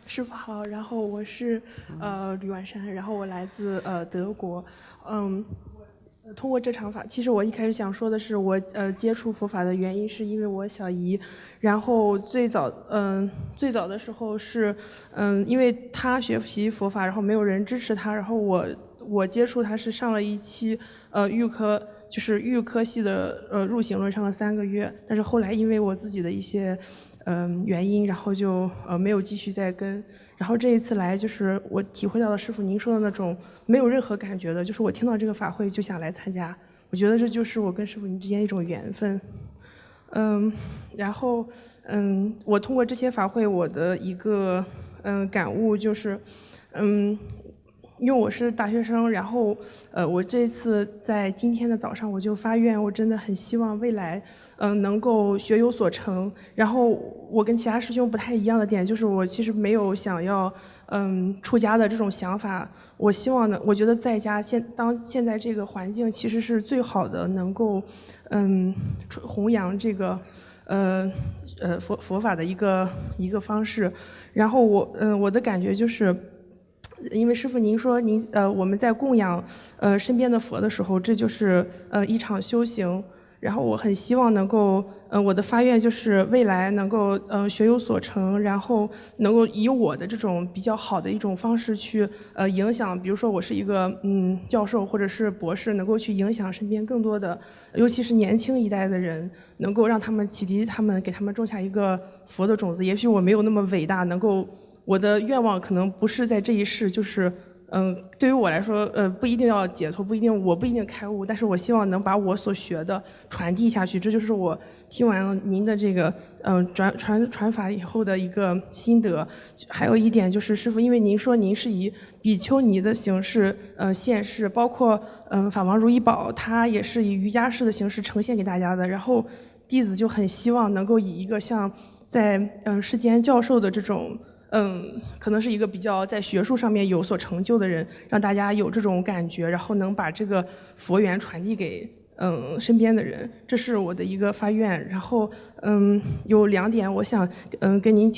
师傅好，然后我是吕婉珊，然后我来自德国，通过这场法，其实我一开始想说的是，我接触佛法的原因是因为我小姨，然后最早的时候是因为她学习佛法，然后没有人支持她，然后我接触她是上了一期预科。就是预科系的入行论上了3个月，但是后来因为我自己的一些原因，然后就没有继续再跟。然后这一次来，就是我体会到了师傅您说的那种没有任何感觉的，就是我听到这个法会就想来参加。我觉得这就是我跟师傅您之间一种缘分。然后我通过这些法会，我的一个感悟就是，因为我是大学生，然后我这次在今天的早上我就发愿，我真的很希望未来能够学有所成。然后我跟其他师兄不太一样的点就是，我其实没有想要出家的这种想法。我希望呢，我觉得在家现在这个环境其实是最好的，能够弘扬这个佛法的一个方式。然后我的感觉就是。因为师父您说我们在供养身边的佛的时候，这就是一场修行。然后我很希望能够我的发愿就是未来能够学有所成，然后能够以我的这种比较好的一种方式去影响，比如说我是一个教授或者是博士，能够去影响身边更多的，尤其是年轻一代的人，能够让他们启迪他们，给他们种下一个佛的种子。也许我没有那么伟大，能够。我的愿望可能不是在这一世，就是对于我来说，不一定要解脱，我不一定开悟，但是我希望能把我所学的传递下去，这就是我听完了您的这个传法以后的一个心得。还有一点就是师父，因为您说您是以比丘尼的形式现世，包括法王如意宝，它也是以瑜伽士的形式呈现给大家的，然后弟子就很希望能够以一个像在世间教授的这种。可能是一个比较在学术上面有所成就的人，让大家有这种感觉，然后能把这个佛缘传递给身边的人，这是我的一个发愿。然后有2点我想跟您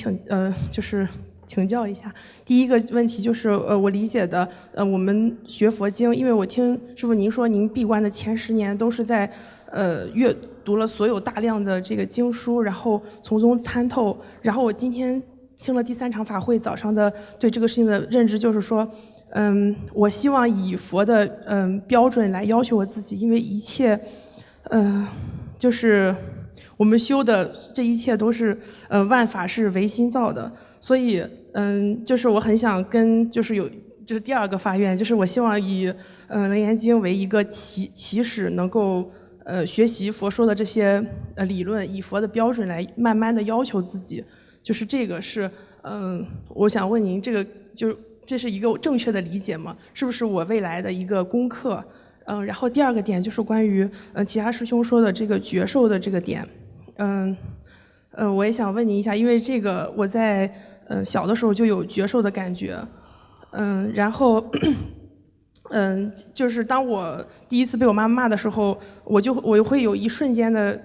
就是请教一下。第一个问题就是我理解的我们学佛经，因为我听师父您说您闭关的前10年都是在阅读了所有大量的这个经书，然后从中参透。然后我今天。听了第3场法会，早上的对这个事情的认知就是说，我希望以佛的标准来要求我自己，因为一切，就是我们修的这一切都是万法是唯心造的，所以就是我很想就是第2个发愿，就是我希望以楞严经为一个起始，能够学习佛说的这些理论，以佛的标准来慢慢的要求自己。就是这个是，我想问您，这是一个正确的理解吗？是不是我未来的一个功课？然后第2个点就是关于其他师兄说的这个觉受的这个点，我也想问您一下，因为这个我在小的时候就有觉受的感觉，然后。就是当我第一次被我妈妈骂的时候，我会有一瞬间的。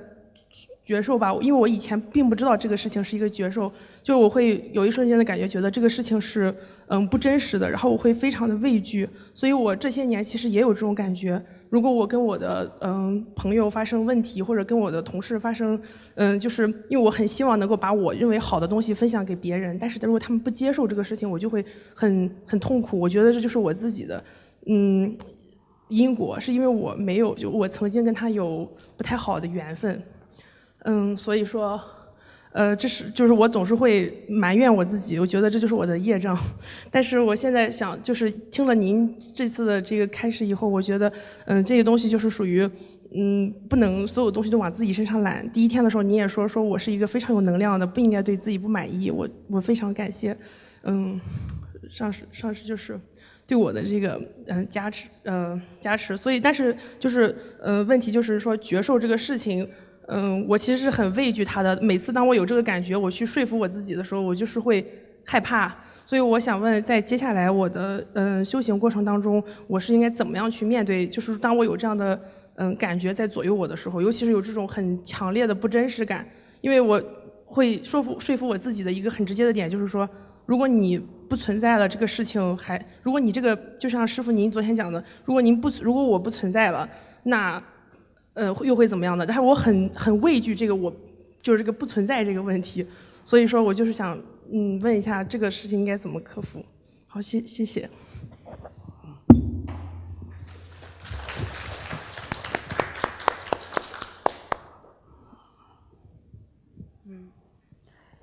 觉受吧，因为我以前并不知道这个事情是一个觉受，就我会有一瞬间的感觉，觉得这个事情是不真实的，然后我会非常的畏惧，所以我这些年其实也有这种感觉。如果我跟我的朋友发生问题，或者跟我的同事发生就是因为我很希望能够把我认为好的东西分享给别人，但是如果他们不接受这个事情，我就会很痛苦。我觉得这就是我自己的因果，是因为我没有我曾经跟他有不太好的缘分。所以说，就是我总是会埋怨我自己，我觉得这就是我的业障。但是我现在想，就是听了您这次的这个开示以后，我觉得，这些东西就是属于，不能所有东西都往自己身上揽。第1天的时候，你也说我是一个非常有能量的，不应该对自己不满意。我非常感谢，上师就是对我的这个加持。所以，但是就是问题就是说觉受这个事情。我其实是很畏惧他的。每次当我有这个感觉，我去说服我自己的时候，我就是会害怕。所以我想问，在接下来我的修行过程当中，我是应该怎么样去面对？就是当我有这样的感觉在左右我的时候，尤其是有这种很强烈的不真实感，因为会说服我自己的一个很直接的点，就是说，如果你不存在了，这个事情如果你这个就像师傅您昨天讲的，如果我不存在了，那又会怎么样呢？但是我很畏惧这个就是这个不存在这个问题，所以说我就是想问一下这个事情应该怎么克服。好，谢谢。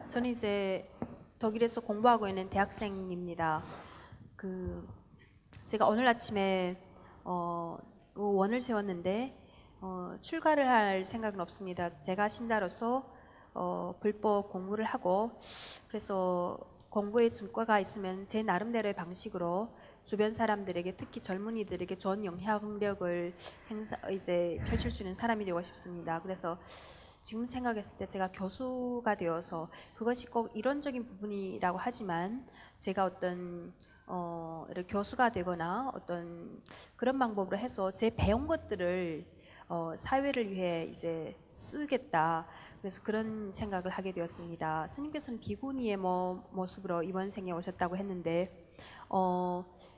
저는 이제 독일에서 공부하고 있는 대학생입니다. 제가 오늘 아침에 원을 세웠는데 출가를 할 생각은 없습니다. 제가 신자로서 불법 공부를 하고 그래서 공부의 증거가 있으면 제 나름대로의 방식으로 주변 사람들에게 특히 젊은이들에게 좋은 영향력을 이제 펼칠 수 있는 사람이 되고 싶습니다. 그래서 지금 생각했을 때 제가 교수가 되어서 그것이 꼭 이론적인 부분이라고 하지만 제가 어떤 교수가 되거나 어떤 그런 방법으로 해서 제 배운 것들을 사회를 위해 이제 쓰겠다. 그래서 그런 생각을 하게 되었습니다. 스님께서는 비구니의 모습으로 이번 생에 오셨다고 했는데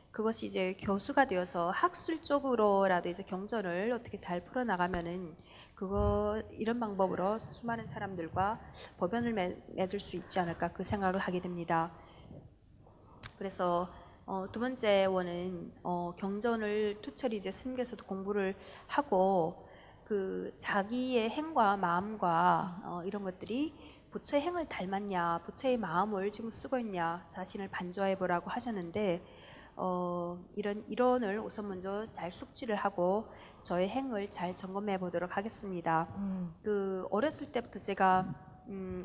그것이 이제 교수가 되어서 학술적으로라도 이제 경전을 어떻게 잘 풀어나가면은 이런 방법으로 수많은 사람들과 법연을 맺을 수 있지 않을까 그 생각을 하게 됩니다. 그래서 두 번째 원은 경전을 투철히 이제 스님께서도 공부를 하고 자기의 행과 마음과 이런 것들이 부처의 행을 닮았냐, 부처의 마음을 지금 쓰고 있냐, 자신을 반조해 보라고 하셨는데 이런 이론을 우선 먼저 잘 숙지를 하고 저의 행을 잘 점검해 보도록 하겠습니다. 어렸을 때부터 제가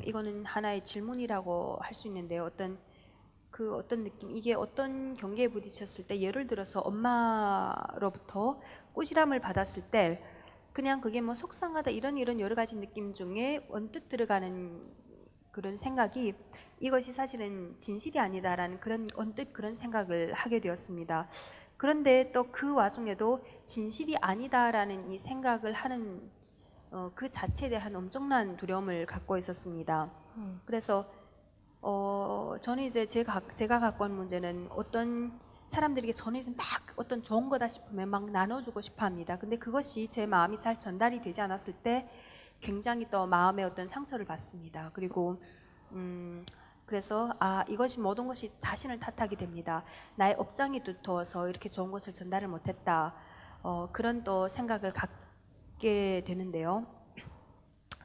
이거는 하나의 질문이라고 할 수 있는데요. 어떤 느낌, 이게 어떤 경계에 부딪혔을 때 예를 들어서 엄마로부터 꾸지람을 받았을 때 그냥 그게 뭐 속상하다 이런 여러 가지 느낌 중에 언뜻 들어가는 그런 생각이 이것이 사실은 진실이 아니다라는 언뜻 그런 생각을 하게 되었습니다. 그런데 또 그 와중에도 진실이 아니다라는 이 생각을 하는 그 자체에 대한 엄청난 두려움을 갖고 있었습니다. 그래서 저는 이제 제가 갖고 온 문제는 어떤 사람들에게 저는 이제 막 어떤 좋은 거다 싶으면 막 나눠주고 싶어 합니다. 근데 그것이 제 마음이 잘 전달이 되지 않았을 때 굉장히 또 마음의 어떤 상처를 받습니다. 그리고 그래서 이것이 모든 것이 자신을 탓하게 됩니다. 나의 업장이 두터워서 이렇게 좋은 것을 전달을 못했다. 그런 또 생각을 갖게 되는데요.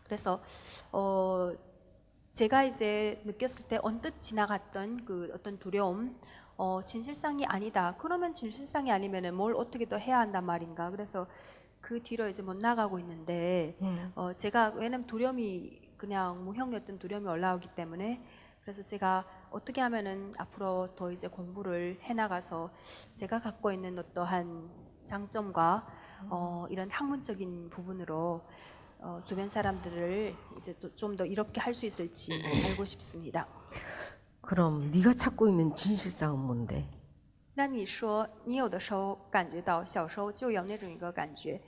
그래서 제가 이제 느꼈을 때 언뜻 지나갔던 그 어떤 두려움, 진실상이 아니다. 그러면 진실상이 아니면은 뭘 어떻게 더 해야 한단 말인가. 그래서 그 뒤로 이제 못 나가고 있는데 제가 왜냐면 두려움이 그냥 무형이었던 두려움이 올라오기 때문에 그래서 제가 어떻게 하면은 앞으로 더 이제 공부를 해나가서 제가 갖고 있는 어떠한 장점과 이런 학문적인 부분으로 주변 사람들을 이제 좀 더 이롭게 할 수 있을지 알고 싶습니다. 그럼 네가 찾고 있는 진실상은 뭔데? 那你说你有的时候感觉到小时候就有那种一个感觉，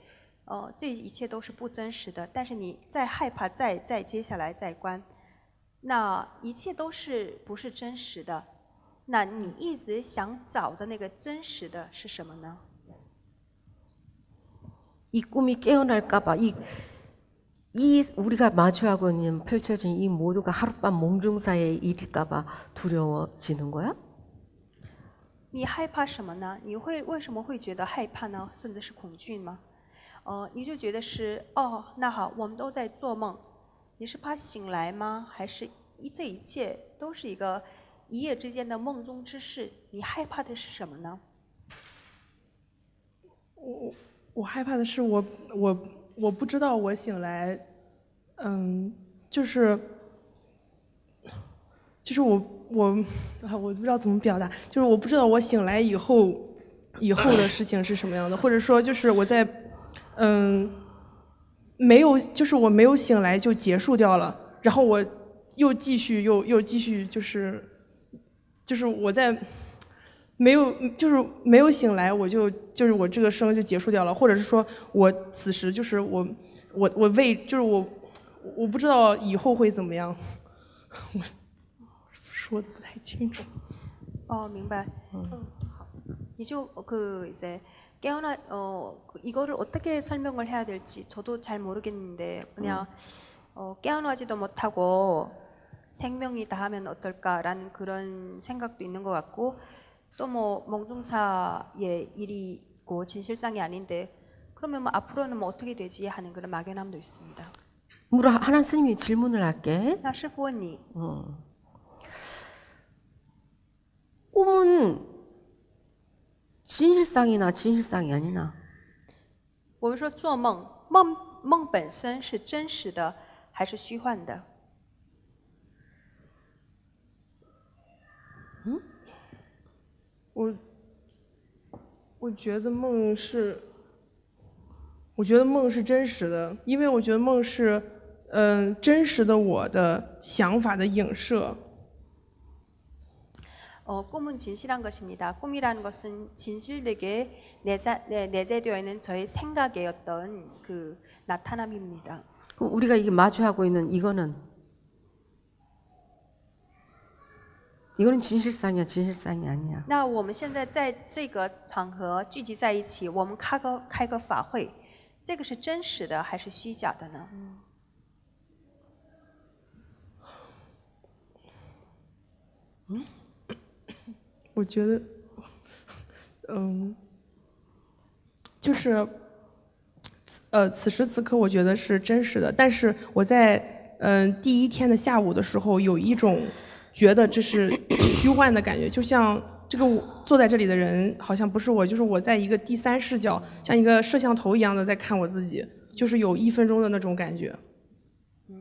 这一切都是不真实的，但是你再害怕再接下来再观，那一切都是不是真实的？那你一直想找的那个真实的是什么呢？ 이 꿈이 깨어날까봐 이 우리가 마주하고 있는 펼쳐진 이 모두가 하룻밤 몽중사의 일일까봐 두려워지는 거야? 你害怕什么呢？你为什么会觉得害怕呢？甚至是恐惧吗？你就觉得是那好，我们都在做梦，你是怕醒来吗？还是这一切都是一个一夜之间的梦中之事？你害怕的是什么呢？我害怕的是我不知道我醒来，就是我不知道怎么表达，就是我不知道我醒来以后的事情是什么样的，或者说就是我在就是我没有醒来就结束掉了，然后我又继续就是我在没有醒来，就是我这个生就结束掉了，或者是说我此时就是我不知道以后会怎么样，说的不太清楚。 明白. 이제 깨어나 이거를 어떻게 설명을 해야 될지 저도 잘 모르겠는데 그냥 깨어나지도 못하고 생명이 다하면 어떨까라는 그런 생각도 있는 것 같고 또 뭐 몽중사의 일이고 진실상이 아닌데 그러면 뭐 앞으로는 뭐 어떻게 되지 하는 그런 막연함도 있습니다. 하나 스님이 질문을 할게. 那师父问你 꿈은 진실상이나 진실상이 아니나? 我们说做梦本身是真实的还是虚幻的？ 我觉得梦是真实的，因为我觉得梦是真实的我的想法的影射。 꿈은 진실한 것입니다. 꿈이라는 것은 진실되게 내재되어 있는 저의 생각의 어떤 그 나타남입니다. 그럼 우리가 이게 마주하고 있는 이거는 진실상이야, 진실상이 아니야? 那我们现在在这个场合聚集在一起，我们开个法会，这个是真实的还是虚假的呢？ 我觉得，就是此时此刻我觉得是真实的，但是我在第一天的下午的时候，有一种觉得这是虚幻的感觉，就像这个坐在这里的人好像不是我，就是我在一个第三视角，像一个摄像头一样的在看我自己，就是有1分钟的那种感觉。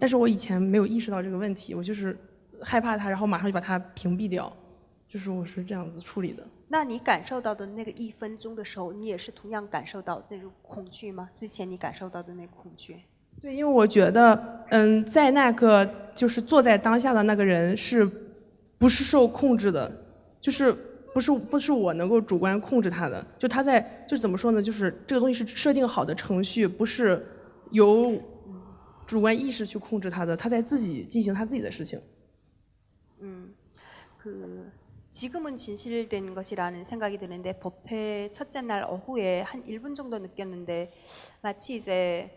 但是我以前没有意识到这个问题，我就是害怕它，然后马上就把它屏蔽掉，就是我是这样子处理的。 那你感受到的那个1分钟的时候，你也是同样感受到那种恐惧吗？之前你感受到的那个恐惧？ 对，因为我觉得，在那个就是坐在当下的那个人是不是受控制的，就是不是我能够主观控制他的，就他在就是怎么说呢，就是这个东西是设定好的程序，不是由主观意识去控制他的，他在自己进行他自己的事情。 지금은 진실된 것이라는 생각이 드는데 법회 첫째 날 오후에 한 1분 정도 느꼈는데 마치 이제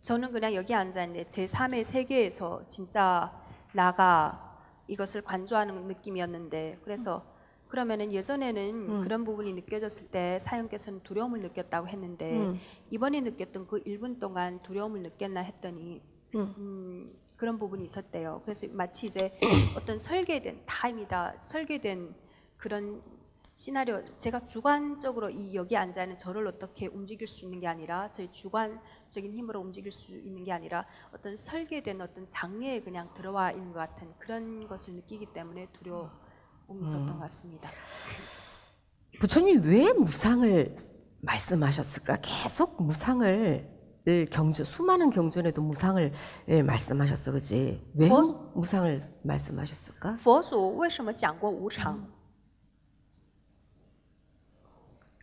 저는 그냥 여기 앉아 있는데 제3의 세계에서 진짜 나가 이것을 관조하는 느낌이었는데 그래서 그러면은 예전에는 그런 부분이 느껴졌을 때 사형께서는 두려움을 느꼈다고 했는데 이번에 느꼈던 그 1분 동안 두려움을 느꼈나 했더니 그런 부분이 있었대요. 그래서 마치 이제 어떤 설계된 설계된 그런 시나리오, 제가 주관적으로 여기 앉아 있는 저를 어떻게 움직일 수 있는 게 아니라 저희 주관적인 힘으로 움직일 수 있는 게 아니라 어떤 설계된 어떤 장애에 그냥 들어와 있는 것 같은 그런 것을 느끼기 때문에 두려움이 있었던 것 같습니다. 부처님이 왜 무상을 말씀하셨을까? 계속 무상을 수많은 경전에도 무상을 말씀하셨어, 그지? 왜 무상을 말씀하셨을까? 佛祖为什么讲过无常?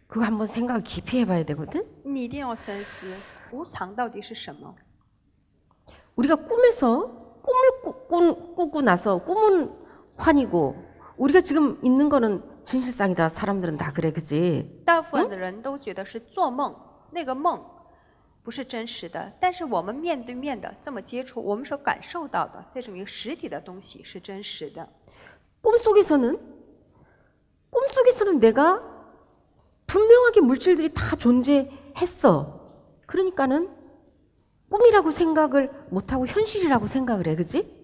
그거 한번 생각 깊이 해봐야 되거든. 你一定要深思无常到底是什么? 우리가 꿈에서 꿈을 꾸고 나서 꿈은 환이고 우리가 지금 있는 거는 진실상이다. 사람들은 다 그래, 그지? 大部分的人都觉得是做梦，那个梦不是真实的，但是我们面对面的这么接触，我们所感受到的这种一个实体的东西是真实的。 꿈속에서는 내가 분명하게 물질들이 다 존재했어. 그러니까는 꿈이라고 생각을 못하고 현실이라고 생각을 해, 그지?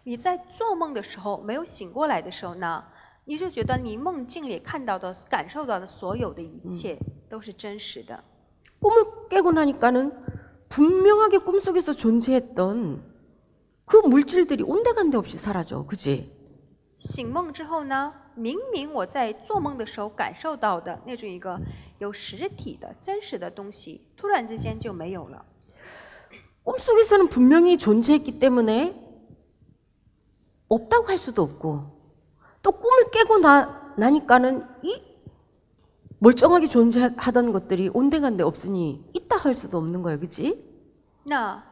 你在做梦的时候没有醒过来的时候呢，你就觉得你梦境里看到的、感受到的所有的一切都是真实的。 꿈을 깨고 나니까는 분명하게 꿈속에서 존재했던 그 물질들이 온데간데 없이 사라져, 그지? 醒梦之后呢，明明我在做梦的时候感受到的那种一个有实体的真实的东西，突然之间就没有了。 꿈속에서는 분명히 존재했기 때문에 없다고 할 수도 없고 또 꿈을 깨고 나니까는 이 멀쩡하게 존재하던 것들이 온데간데 없으니 있다 할 수도 없는 거야, 그치? 那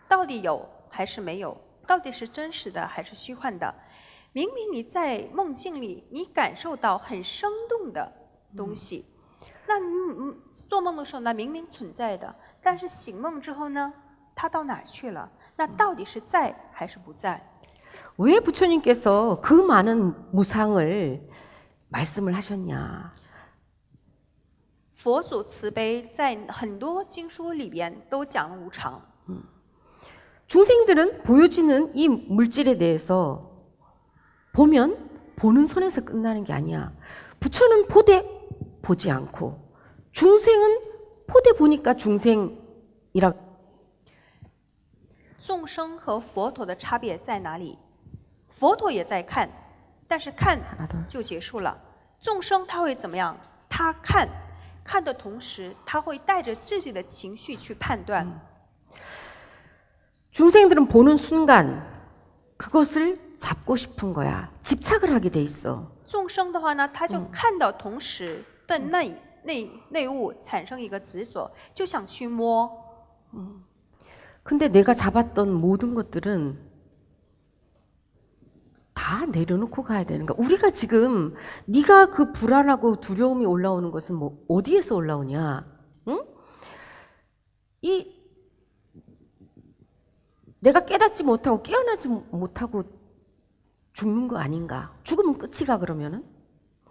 到底有还是没有？到底是真实的还是虚幻的？明明你在梦境里，你感受到很生动的东西，那做梦的时候呢，明明存在的，但是醒梦之后呢，它到哪儿去了？那到底是在还是不在？ 왜 부처님께서 그 많은 무상을 말씀을 하셨냐? 佛祖慈悲，在很多经书里边都讲了无常。 중생들은 보여지는 이 물질에 대해서 보면 보는 선에서 끝나는 게 아니야. 부처는 보되 보지 않고 중생은 보되 보니까 중생이라. 众生和佛陀的差别在哪里？佛陀也在看，但是看就结束了。众生他会怎么样？他看的同时，他会带着自己的情绪去判断。 중생들은 보는 순간 그것을 잡고 싶은 거야. 집착을 하게 돼 있어. 众生的话呢，他就看到同时的内物产生一个执着，就想去摸。 근데 내가 잡았던 모든 것들은 다 내려놓고 가야 되는 거야. 우리가 지금 네가 그 불안하고 두려움이 올라오는 것은 뭐 어디에서 올라오냐? 응? 내가 깨닫지 못하고 깨어나지 못하고 죽는 거 아닌가? 죽으면 끝이가 그러면은?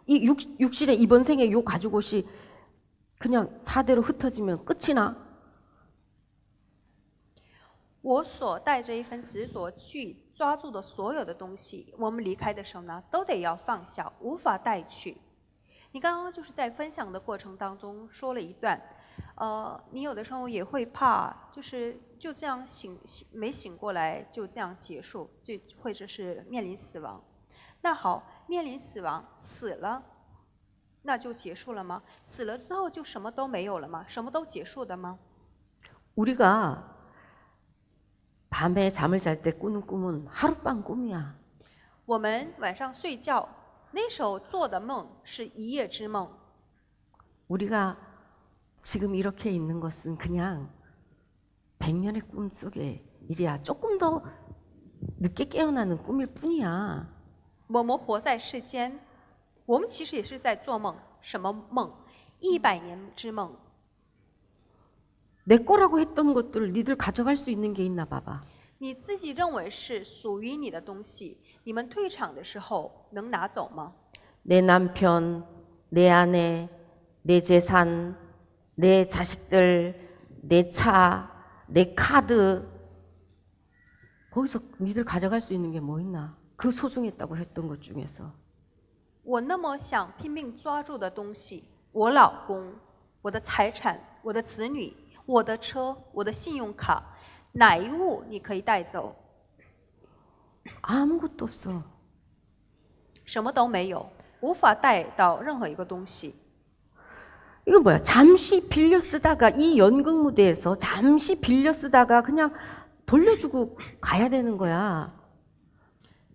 이 육신의 이번 생에 요 가죽옷이 그냥 사대로 흩어지면 끝이나? 我所带着一份执着去抓住的所有的东西，我们离开的时候呢，都得要放下，无法带去。你刚刚就是在分享的过程当中说了一段，你有的时候也会怕，就这样没醒过来，就这样结束，或者是面临死亡。那好，面临死亡，死了，那就结束了吗？死了之后就什么都没有了吗？什么都结束的吗？ 우리가 밤에 잠을 잘 때 꾸는 꿈은 하룻밤 꿈이야. 我们晚上睡觉，那时候做的梦是一夜之梦。 우리가 지금 이렇게 있는 것은 그냥 100년의 꿈 속의 일이야. 조금 더 늦게 깨어나는 꿈일 뿐이야. 我们活在世间，我们其实也是在做梦。什么梦？100年之梦。 내 거라고 했던 것들을 니들 가져갈 수 있는 게 있나 봐봐. 你自己认为是属于你的东西，你们退场的时候能拿走吗？ 내 남편, 내 아내, 내 재산, 내 자식들, 내 차, 내 카드. 거기서 니들 가져갈 수 있는 게 뭐 있나? 그 소중했다고 했던 것 중에서. 我那么想拼命抓住的东西，我老公、我的财产、我的子女、我的车、我的信用卡，哪一物你可以带走？ 아무것도 없어. 什么都没有，无法带到任何一个东西。 이거 뭐야? 잠시 빌려 쓰다가 이 연극 무대에서 잠시 빌려 쓰다가 그냥 돌려주고 가야 되는 거야.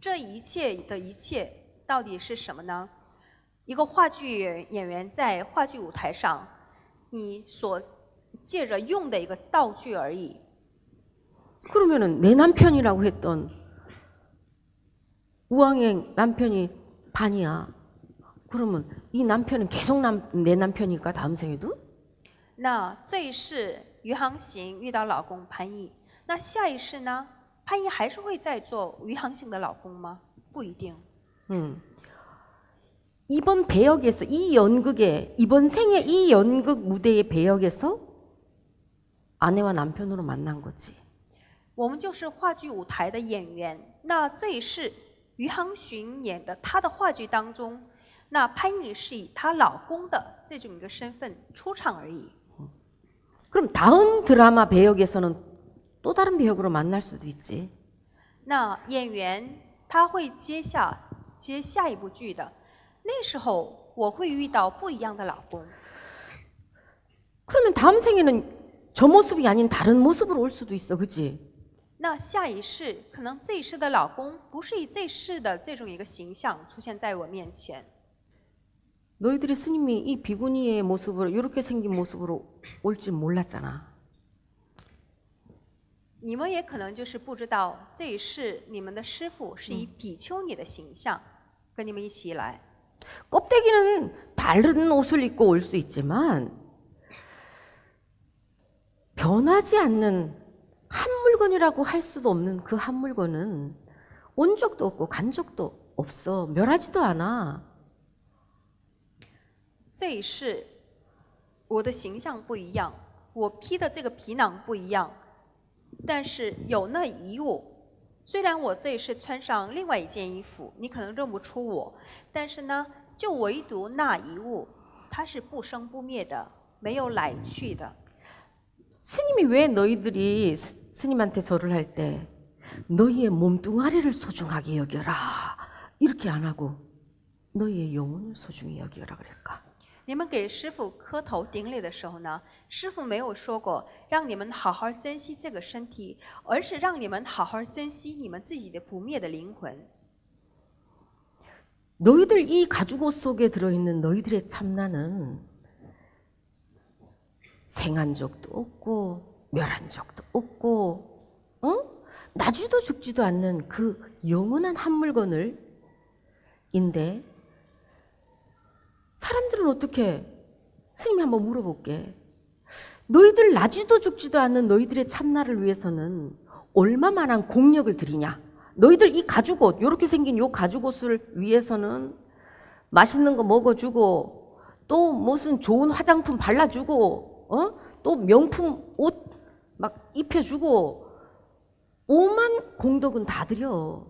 这一切的一切到底是什么呢？一个话剧演员在话剧舞台上，你所借着用的一个道具而已。 그러면은 내 남편이라고 했던 우왕의 남편이 반이야. 그러면 이 남편은 계속 내 남편일까 다음 생에도? 那这一世余航行遇到老公潘毅，那下一世呢？潘毅还是会再做余航行的老公吗？不一定。 이번 배역에서 이 연극에 이번 생에 이 연극 무대의 배역에서 아내와 남편으로 만난 거지. 我们就是话剧舞台的演员，那这一世余航巡演的他的话剧当中，那潘毅是以她老公的这种一个身份出场而已。 그럼 다음 드라마 배역에서는 또 다른 배역으로 만날 수도 있지. 那演员他会接下一部剧的，那时候我会遇到不一样的老公。 그러면 다음 생에는 저 모습이 아닌 다른 모습으로 올 수도 있어, 그렇지? 那下一世可能这一世的老公不是以这世的这种一个形象出现在我面前。 너희들이 스님이 이 비구니의 모습으로 이렇게 생긴 모습으로 올지 몰랐잖아. 你们也可能就是不知道，这一世你们的师父是以比丘尼的形象跟你们一起来。 껍데기는 다른 옷을 입고 올 수 있지만 변하지 않는 한 물건이라고 할 수도 없는 그 한 물건은 온 적도 없고 간 적도 없어. 멸하지도 않아. 这一世我的形象不一样，我披的这个皮囊不一样，但是有那遗物。虽然我这一世穿上另外一件衣服，你可能认不出我，但是呢，就唯独那遗物，它是不生不灭的，没有来去的。 스님이 왜 너희들이 스님한테 절을 할 때 너희의 몸뚱아리를 소중하게 여겨라 이렇게 안 하고 너희의 영혼을 소중히 여겨라 그럴까? 你们给师父磕头顶礼的时候呢，师父没有说过让你们好好珍惜这个身体，而是让你们好好珍惜你们自己的不灭的灵魂。 너희들 이 가죽옷 속에 들어있는 너희들의 참나는 생한 적도 없고 멸한 적도 없고 나지도 죽지도 않는 그 영원한 한 물건을 인데 사람들은 어떻게 스님이 한번 물어볼게. 너희들 나지도 죽지도 않는 너희들의 참나를 위해서는 얼마만한 공력을 들이냐. 너희들 이 가죽옷 이렇게 생긴 요 가죽옷을 위해서는 맛있는 거 먹어주고 또 무슨 좋은 화장품 발라주고 또 명품 옷 막 입혀주고 오만 공덕은 다 드려.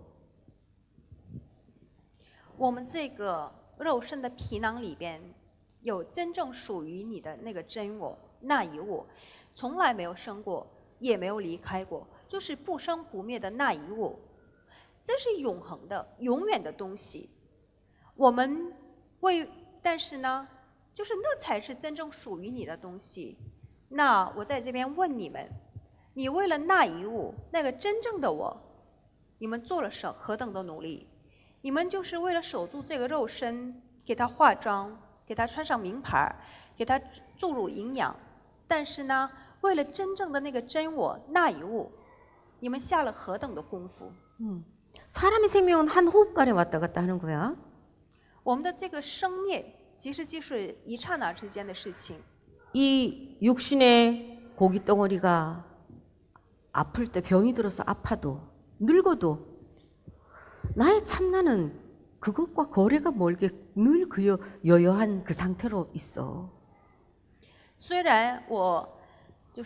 我们这个肉身的皮囊里边，有真正属于你的那个真我，那一我，从来没有生过，也没有离开过，就是不生不灭的那一我。这是永恒的、永远的东西。我们但是呢，就是那才是真正属于你的东西。 那我在这边问你们，你为了那一物，那个真正的我，你们做了何等的努力？你们就是为了守住这个肉身，给它化妆，给它穿上名牌，给它注入营养。但是呢，为了真正的那个真我那一物，你们下了何等的功夫？ 사람의 생명은 한 호흡간에 왔다 갔다 하는 거야. 我们的这个生灭，其实就是一刹那之间的事情。 이 육신의 고기 덩어리가 아플 때 병이 들어서 아파도 늙어도 나의 참나는 그것과 거래가 멀게 늘 여여한 그 상태로 있어. 虽然我就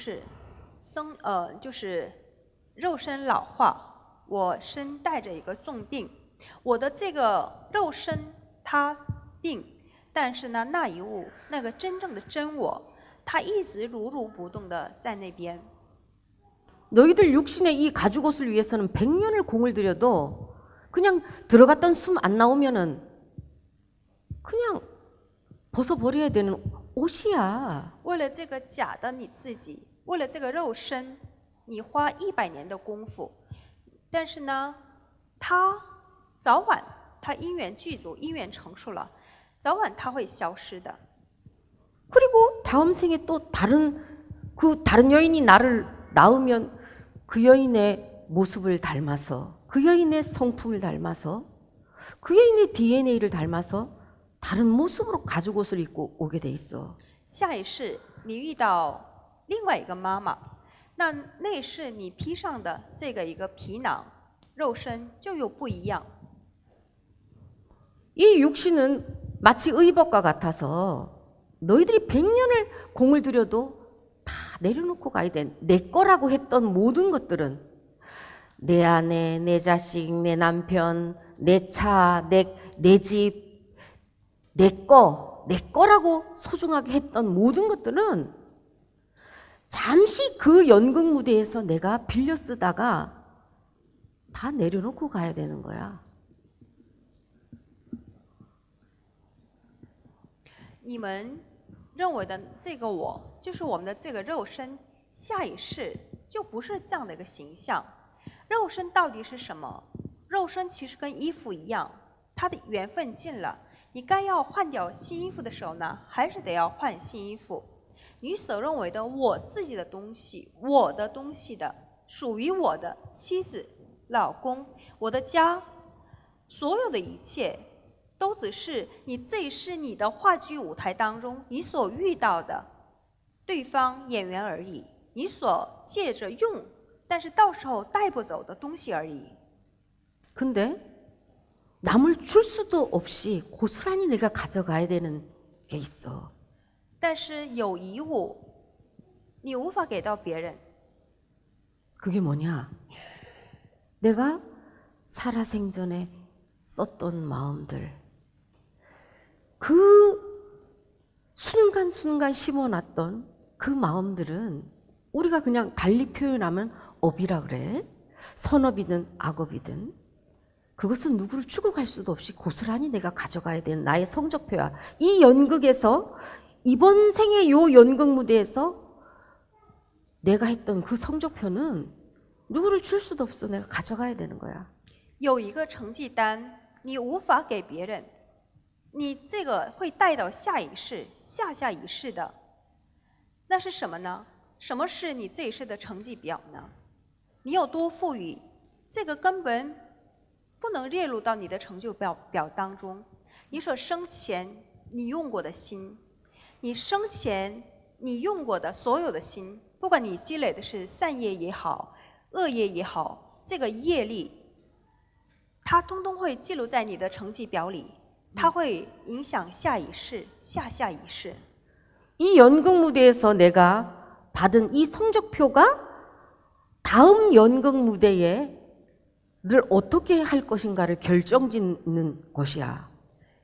是肉身老化，我身带着一个重病，我的这个肉身它病，但是呢，那一物那个真正的真我。 他一直如如不动的在那边。 너희들 육신의 이 가죽옷을 위해서는 100년을 공을 들여도 그냥 들어갔던 숨 안 나오면은 그냥 벗어버려야 되는 옷이야. 为了这个假的你自己，为了这个肉身，你花100年的功夫，但是呢，它早晚它因缘具足，因缘成熟了，早晚它会消失的。 그리고 다음 생에 또 다른 여인이 나를 낳으면 그 여인의 모습을 닮아서 그 여인의 성품을 닮아서 그 여인의 DNA를 닮아서 다른 모습으로 가죽옷을 입고 오게 돼 있어. 下一世你遇到另外一个妈妈，那一世你披上的这个一个皮囊，肉身就又不一样。 이 육신은 마치 의복과 같아서 너희들이 100년을 공을 들여도 다 내려놓고 가야 돼. 내 거라고 했던 모든 것들은 내 아내, 내 자식, 내 남편, 내 차, 내 집, 내 거라고 소중하게 했던 모든 것들은 잠시 그 연극 무대에서 내가 빌려 쓰다가 다 내려놓고 가야 되는 거야. 你们认为的这个我，就是我们的这个肉身，下一世就不是这样的一个形象。肉身到底是什么？肉身其实跟衣服一样，它的缘分尽了，你该要换掉新衣服的时候呢，还是得要换新衣服。你所认为的我自己的东西，我的东西的属于我的妻子、老公、我的家，所有的一切都只是你这是你的话剧舞台当中你所遇到的对方演员而已，你所借着用，但是到时候带不走的东西而已。 근데 남을 줄 수도 없이 고스란히 내가 가져가야 되는 게 있어. 但是有遗物，你无法给到别人。 그게 뭐냐? 내가 살아생전에 썼던 마음들, 그 순간순간 심어놨던 그 마음들은 우리가 그냥 달리 표현하면 업이라 그래. 선업이든 악업이든 그것은 누구를 주고 갈 수도 없이 고스란히 내가 가져가야 되는 나의 성적표야. 이 연극에서 이번 생의 요 연극 무대에서 내가 했던 그 성적표는 누구를 줄 수도 없어. 내가 가져가야 되는 거야. 有一个成绩单，你无法给别人，你这个会带到下一世、下一世的。那是什么呢？什么是你这一世的成绩表呢？你有多富裕，这个根本不能列入到你的成就表当中。你所生前你用过的心，你生前你用过的所有的心，不管你积累的是善业也好，恶业也好，这个业力，它通通会记录在你的成绩表里，它会影响下一世、下一世。 이 연극 무대에서 내가 받은 이 성적표가 다음 연극 무대에 를 어떻게 할 것인가를 결정짓는 것이야.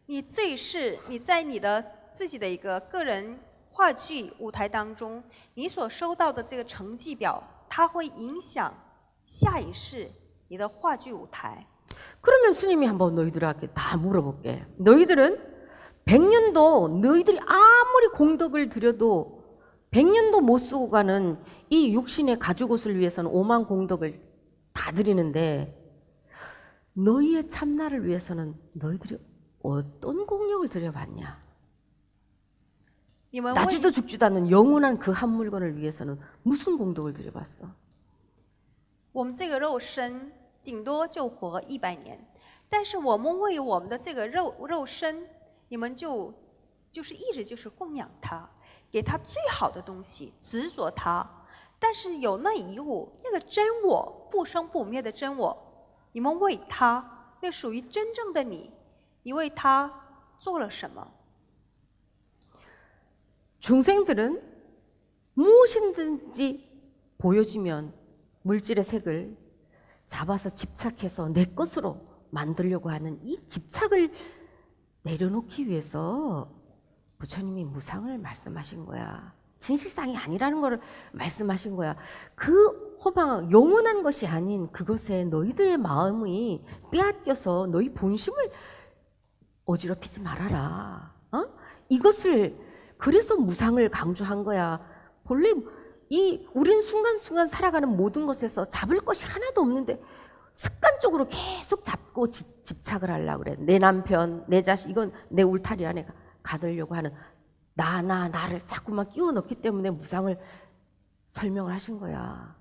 你这一世，你在你的自己的一个个人话剧舞台当中，你所收到的这个成绩表，它会影响下一世你的话剧舞台。 그러면 스님이 한번 너희들한테 다 물어볼게. 너희들은 100년도 너희들이 아무리 공덕을 들여도 100년도 못 쓰고 가는 이 육신의 가죽옷을 위해서는 5만 공덕을 다 드리는데 너희의 참나를 위해서는 너희들이 어떤 공력을 들여봤냐? 你们 나지도 죽지도 않는 영원한 그 한 물건을 위해서는 무슨 공덕을 들여봤어? 我们这个肉身顶多就活100年，但是我们为我们的这个肉身，你们就是一直就是供养它，给它最好的东西，执着它。但是有那一物，那个真我不生不灭的真我，你们为它，那属于真正的你，你为它做了什么？ 중생들은 무엇이든지 보여지면 물질의 색을 잡아서 집착해서 내 것으로 만들려고 하는 이 집착을 내려놓기 위해서 부처님이 무상을 말씀하신 거야. 진실상이 아니라는 걸 말씀하신 거야. 그 호방, 영원한 것이 아닌 그것에 너희들의 마음이 빼앗겨서 너희 본심을 어지럽히지 말아라. 이것을 그래서 무상을 강조한 거야. 본래 우린 순간순간 살아가는 모든 것에서 잡을 것이 하나도 없는데 습관적으로 계속 잡고 집착을 하려고 그래. 내 남편, 내 자식, 이건 내 울타리 안에 가두려고 하는 나를 자꾸만 끼워 넣기 때문에 무상을 설명을 하신 거야.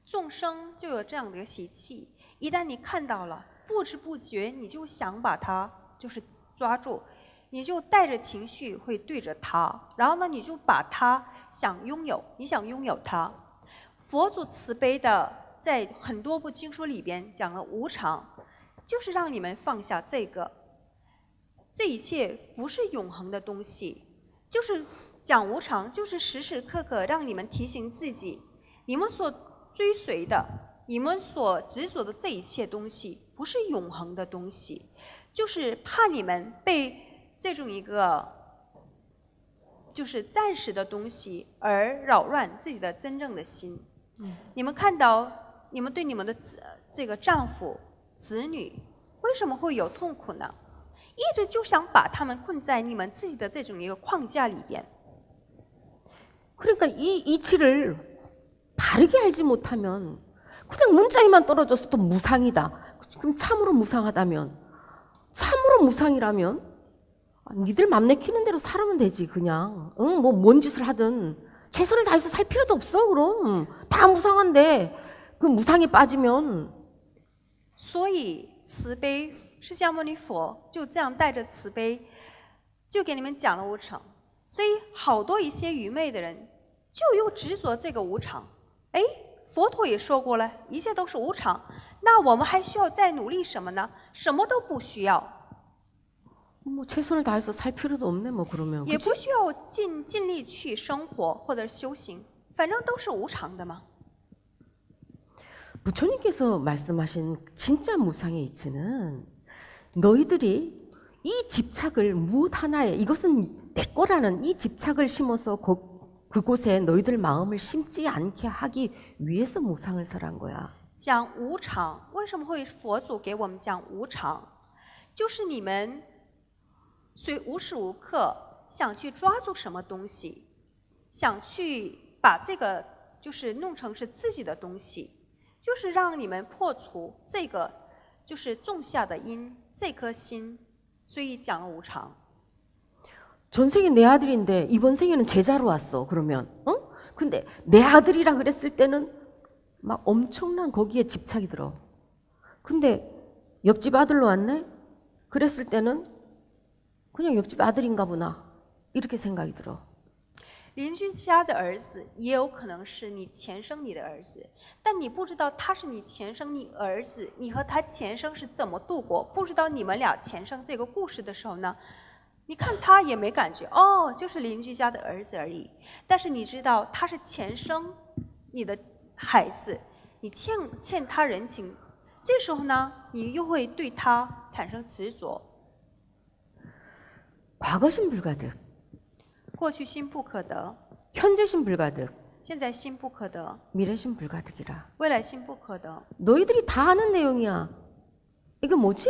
众生就有这样的一个习气，一旦你看到了，不知不觉你就想把它就是抓住。 你就带着情绪会对着它，然后呢，你就把它想拥有，你想拥有它。佛祖慈悲的在很多部经书里边讲了无常，就是让你们放下这个，这一切不是永恒的东西，就是讲无常，就是时时刻刻让你们提醒自己，你们所追随的，你们所执着的这一切东西不是永恒的东西，就是怕你们被 这种一个就是暂时的东西而扰乱自己的真正的心。你们看到，你们对你们的这个丈夫、子女为什么会有痛苦呢？一直就想把他们困在你们自己的这种一个框架里边。 그러니까 이 이치를 바르게 알지 못하면 그냥 문자에만 떨어져서 무상이다. 그럼 참으로 무상하다면, 참으로 무상이라면 니들 맘 내키는 대로 살면 되지 그냥. 뭐 뭔 짓을 하든 최선을 다해서 살 필요도 없어. 그럼 다 무상한데 그 무상에 빠지면 所以慈悲，释迦牟尼佛就这样带着慈悲，就给你们讲了无常。所以好多一些愚昧的人，就又执着这个无常。哎，佛陀也说过了，一切都是无常。那我们还需要再努力什么呢？什么都不需要， 뭐 최선을 다해서 살 필요도 없네. 뭐 그러면 也 그치? 不需要尽力去生活或者修行，反正都是无常的嘛。 부처님께서 말씀하신 진짜 무상의 이치는 너희들이 이 집착을 무엇 하나에 이것은 내 거라는 이 집착을 심어서 그곳에 너희들 마음을 심지 않게 하기 위해서 무상을 설한 거야. 讲无常，为什么会佛祖给我们讲无常？就是你们无时无刻想去抓住什么东西，想去把这个就是弄成是自己的东西，就是让你们破除这个就是种下的因这颗心，所以讲了无常。 전생에 내 아들인데 이번 생에는 제자로 왔어. 그러면 근데 내 아들이라 그랬을 때는 막 엄청난 거기에 집착이 들어. 근데 옆집 아들로 왔네? 그랬을 때는 그냥 옆집 아들인가 보나 이렇게 생각이 들어. 邻居家的儿子也有可能是你前生你的儿子，但你不知道他是你前生你儿子，你和他前生是怎么度过，不知道你们俩前生这个故事的时候呢，你看他也没感觉，哦，就是邻居家的儿子而已。但是你知道他是前生你的孩子，你欠他人情，这时候呢，你又会对他产生执着。 과거심 불가득, 过去心不可得， 현재심 불가득, 现在心不可得， 미래심 불가득이라. 未来心不可得。 너희들이 다 아는 내용이야. 이게 뭐지?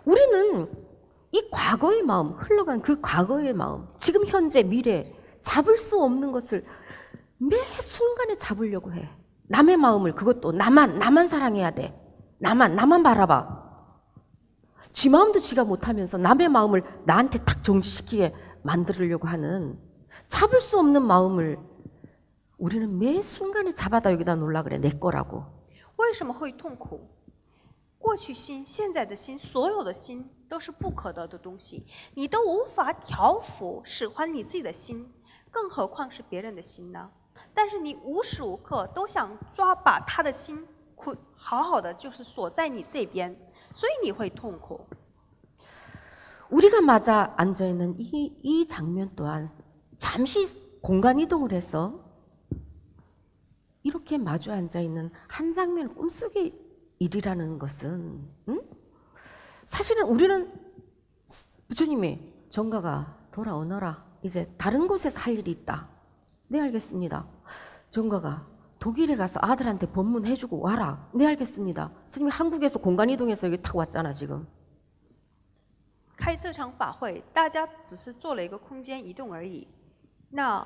우리는 이 과거의 마음, 흘러간 그 과거의 마음, 지금 현재 미래 잡을 수 없는 것을 매 순간에 잡으려고 해. 남의 마음을 그것도 나만 사랑해야 돼. 나만 바라봐. 지 마음도 지가 못하면서 남의 마음을 나한테 탁 정지시키게 만들려고 하는 잡을 수 없는 마음을 우리는 매 순간에 잡아다 여기다 놓으려 그래. 내 거라고. 为什么会痛苦？过去心、现在的心，所有的心都是不可得的东西，你都无法调伏、使唤你自己的心，更何况是别人的心呢？但是你无时无刻都想把他的心好好的就是锁在你这边，所以你会痛苦。 우리가 맞아 앉아있는 이 장면 또한 잠시 공간 이동을 해서 이렇게 마주 앉아있는 한 장면 꿈속의 일이라는 것은 사실은 우리는 부처님이 정가가 돌아오너라. 이제 다른 곳에서 할 일이 있다. 네 알겠습니다. 정가가 독일에 가서 아들한테 법문해주고 와라. 네 알겠습니다. 스님이 한국에서 공간 이동해서 여기 타고 왔잖아 지금. 开这场法会，大家只是做了一个空间移动而已。那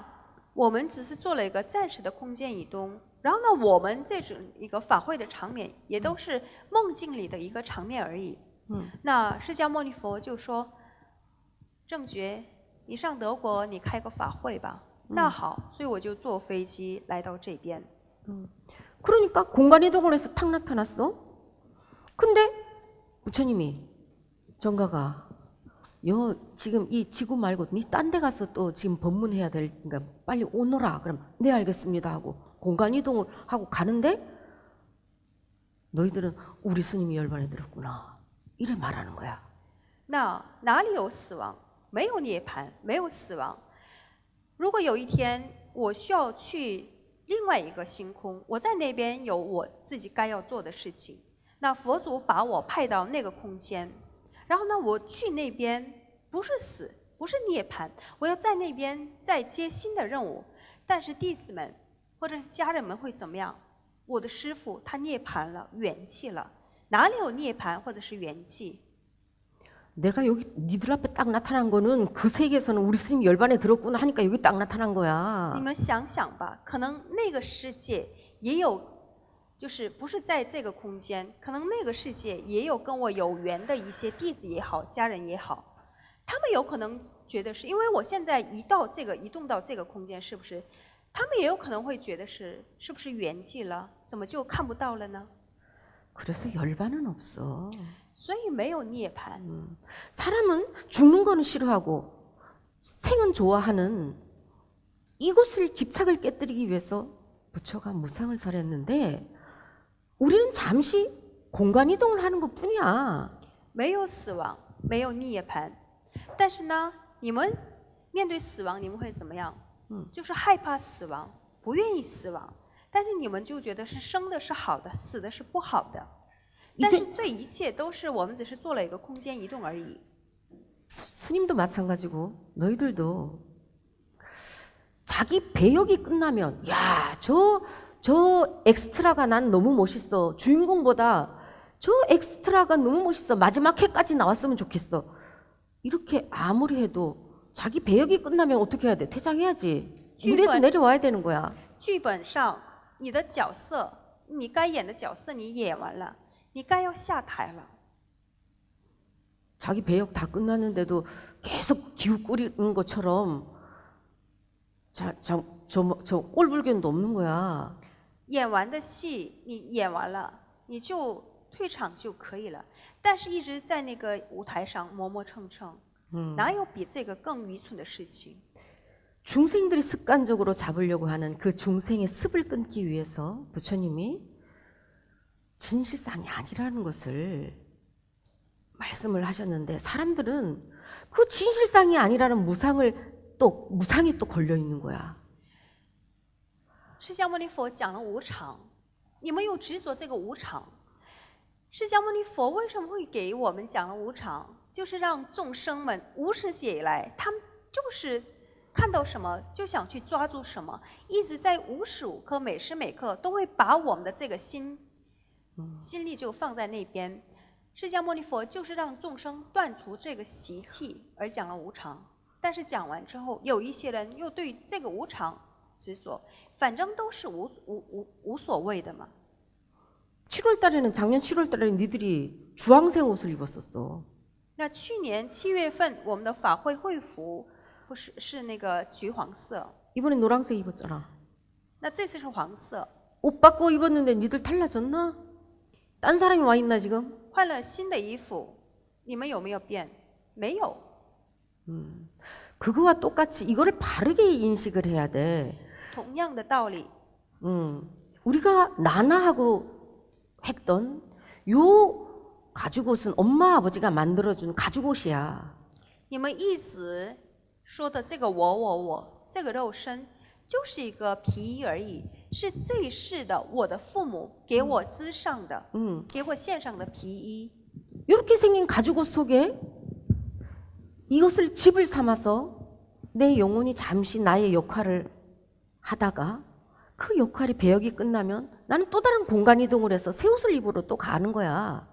我们只是做了一个暂时的空间移动，然后呢，我们这种一个法会的场面也都是梦境里的一个场面而已。那释迦牟尼佛就说：“正觉，你上德国，你开个法会吧。”那好，所以我就坐飞机来到这边。 그러니까 공간 이동을 해서 탁 나타났어. 근데 부처님이 정가가 지금 이 지구 말고 니 딴 데 가서 또 지금 법문해야 되니까 빨리 오너라. 그럼 네 알겠습니다 하고 공간 이동을 하고 가는데 너희들은 우리 스님이 열반에 들었구나. 이래 말하는 거야. 那哪里有死亡？没有涅槃，没有死亡。如果有一天我需要去另外一个星空，我在那边有我自己该要做的事情，那佛祖把我派到那个空间。 然后呢，我去那边不是死，不是涅槃，我要在那边再接新的任务。但是弟子们或者是家人们会怎么样？我的师父他涅槃了，元气了，哪里有涅槃或者是元气？ 내가 여기 니들 앞에 딱 나타난 거는 그 세계에서는 우리 스님 열반에 들었구나 하니까 여기 딱 나타난 거야. 你们想想吧，可能那个世界也有。 就是不是在这个空间，可能那个世界也有跟我有缘的一些弟子也好，家人也好，他们有可能觉得是因为我现在移动到这个空间，是不是？他们也有可能会觉得是不是圆寂了？怎么就看不到了呢？ 그래서 열반은 없어. 所以没有涅槃。 사람은 죽는 거는 싫어하고 생은 좋아하는 이것을 집착을 깨뜨리기 위해서 부처가 무상을 설했는데 우리는 잠시 공간 이동을 하는 것뿐이야. 没有死亡，没有涅槃，但是呢，你们面对死亡，你们会怎么样？就是害怕死亡，不愿意死亡，但是你们就觉得是生的是好的，死的是不好的。但是这一切都是我们只是做了一个空间移动而已。 스님도 마찬가지고 너희들도 자기 배역이 끝나면 야, 저 엑스트라가 난 너무 멋있어. 주인공보다 저 엑스트라가 너무 멋있어. 마지막 회까지 나왔으면 좋겠어. 이렇게 아무리 해도 자기 배역이 끝나면 어떻게 해야 돼? 퇴장해야지. 무대에서 내려와야 되는 거야. 剧本上你的角色，你该演的角色你演完了，你该要下台了。 자기 배역 다 끝났는데도 계속 기웃거리는 것처럼 저 꼴불견도 없는 거야. 演完的戏你演完了，你就退场就可以了。但是一直在那个舞台上磨磨蹭蹭，哪有比这个更愚蠢的事情？ 중생들이 습관적으로 잡으려고 하는 그 중생의 습을 끊기 위해서 부처님이 진실상이 아니라는 것을 말씀을 하셨는데 사람들은 그 진실상이 아니라는 무상에 또 걸려 있는 거야. 释迦牟尼佛讲了无常，你们又执着这个无常。释迦牟尼佛为什么会给我们讲了无常？就是让众生们无始劫以来，他们就是看到什么就想去抓住什么，一直在无时无刻、每时每刻都会把我们的这个心力就放在那边。释迦牟尼佛就是让众生断除这个习气而讲了无常。但是讲完之后，有一些人又对这个无常执着，反正都是无所谓的嘛。 작년 7월 달에는 니들이 주황색 옷을 입었었어. 那去年7月份，我们的法会会服不是那个橘黄色， 이번엔 노란색 입었잖아. 那这次是黄色， 옷 바꿔 입었는데 니들 달라졌나? 딴 사람이 와 있나 지금? 换了新的衣服，你们有没有变？没有。 그거와 똑같이 이거를 바르게 인식을 해야 돼. 同样的道理， 우리가 나나하고 했던 요 가죽옷은 엄마 아버지가 만들어준 가죽옷이야. 你们一直说的这个我，这个肉身就是一个皮衣而已，是这一世的我的父母给我织上的，给我献上的皮衣。 이렇게 생긴 가죽옷 속에 이것을 집을 삼아서 내 영혼이 잠시 나의 역할을 하다가 그 역할이 배역이 끝나면 나는 또 다른 공간 이동을 해서 새 옷을 입으러 또 가는 거야.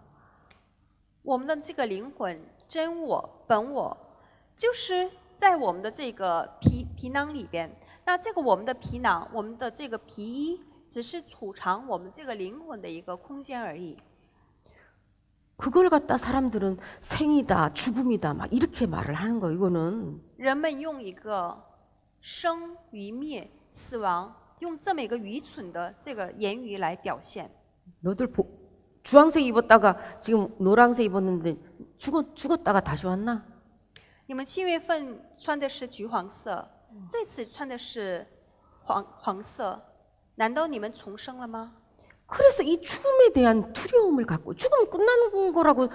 我们的这个灵魂真我本我，就是在我们的这个皮囊里边。那这个我们的皮囊，我们的这个皮衣，只是储藏我们这个灵魂的一个空间而已。 그걸 갖다 사람들은 생이다, 죽음이다 막 이렇게 말을 하는 거. 이거는 人们用一个生与灭、死亡，用这么一个愚蠢的这个言语来表现。 너들 주황색 입었다가 지금 노란색 입었는데 죽었다가 다시 왔나? 你们7月份穿的是橘黄色，这次穿的是黄色，难道你们重生了吗？ 그래서 이 죽음에 대한 두려움을 갖고 죽으면 끝나는 거라고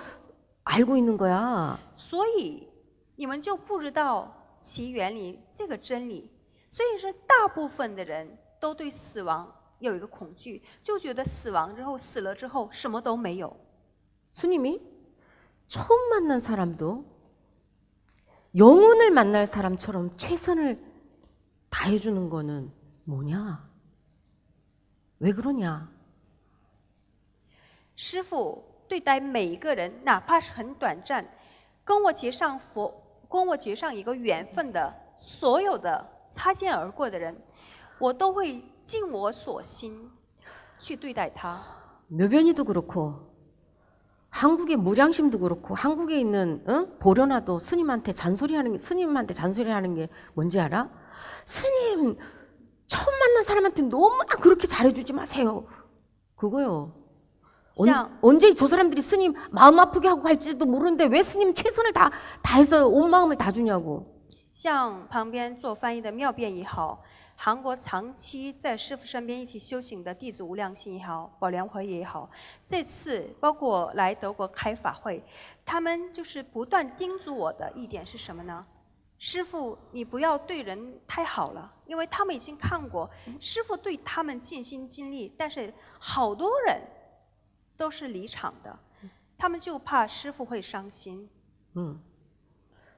알고 있는 거야. 所以你们就不知道其原理这个真理，所以是大部分的人都对死亡有一个恐惧，就觉得死亡之后死了之后什么都没有。 스님이 처음 만난 사람도 영혼을 만날 사람처럼 최선을 다해주는 거는 뭐냐? 왜 그러냐? 师父对待每一个人，哪怕是很短暂，跟我结上一个缘分的所有的擦肩而过的人，我都会尽我所心去对待他。 묘변이도 그렇고 한국의 무량심도 그렇고 한국에 있는 보려나도 스님한테 잔소리하는 게 뭔지 알아? 스님 처음 만난 사람한테 너무나 그렇게 잘해주지 마세요. 그거요. 像 언제 저 사람들이 스님 마음 아프게 하고 갈지도 모르는데 왜 스님 최선을 다해서 온 마음을 다 주냐고. 像旁边做翻译的妙辩也好，韩国长期在师父身边一起修行的弟子无量心也好，宝莲会也好，这次包括来德国开法会，他们就是不断叮嘱我的一点是什么呢？师父，你不要对人太好了，因为他们已经看过师父对他们尽心尽力，但是好多人都是离场的，他们就怕师父会伤心。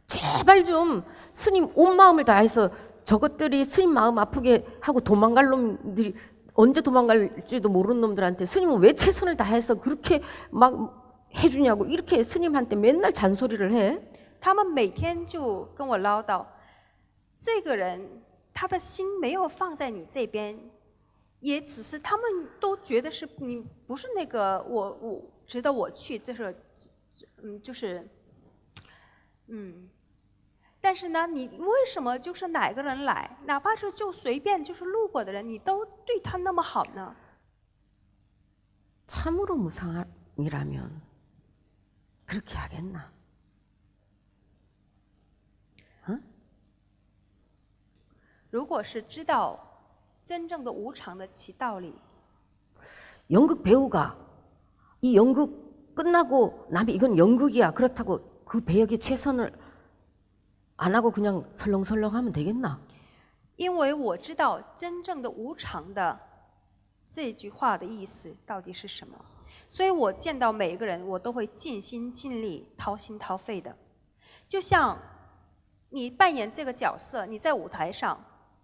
제발 좀 스님 온 마음을 다해서 저것들이 스님 마음 아프게 하고 도망갈 놈들이 언제 도망갈지도 모르는 놈들한테 스님은 왜 최선을 다해서 그렇게 막 해주냐고 이렇게 스님한테 맨날 잔소리를 해. 他们每天就跟我唠叨，这个人他的心没有放在你这边，也只是他们都觉得是你不是那个我值得我去，但是呢，你为什么就是哪个人来，哪怕是就随便就是路过的人，你都对他那么好呢？ 참으로 무상이라면 그렇게 하겠나? 어? 如果是知道真正的无常的其道理， 연극 배우가 이 연극 끝나고 남이 이건 연극이야 그렇다고 그 배역에 최선을 안 하고 그냥 설렁설렁 하면 되겠나? 因为我知道真正的无常的这句话的意思到底是什么，所以我见到每一个人，我都会尽心尽力、掏心掏肺的。就像你扮演这个角色，你在舞台上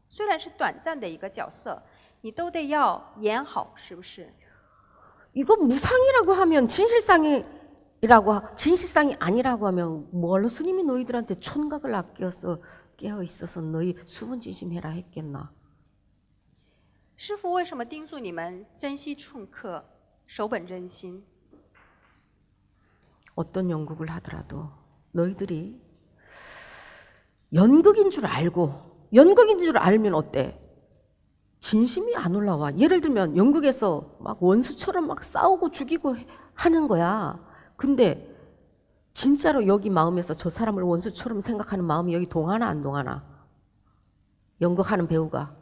虽然是短暂的一个角色，你都得要演好，是不是？ 이거 무상이라고 하면 진실상이 아니라고 하면 뭘로 스님이 너희들한테 촌각을 아껴서 깨어 있어서 너희 수분지심해라 했겠나? 师父为什么叮嘱你们珍惜寸刻，守本真心？ 어떤 연극을 하더라도 너희들이 연극인 줄 알면 어때? 진심이 안 올라와. 예를 들면 연극에서 막 원수처럼 막 싸우고 죽이고 하는 거야. 근데 진짜로 여기 마음에서 저 사람을 원수처럼 생각하는 마음이 여기 동하나 안 동하나? 연극하는 배우가.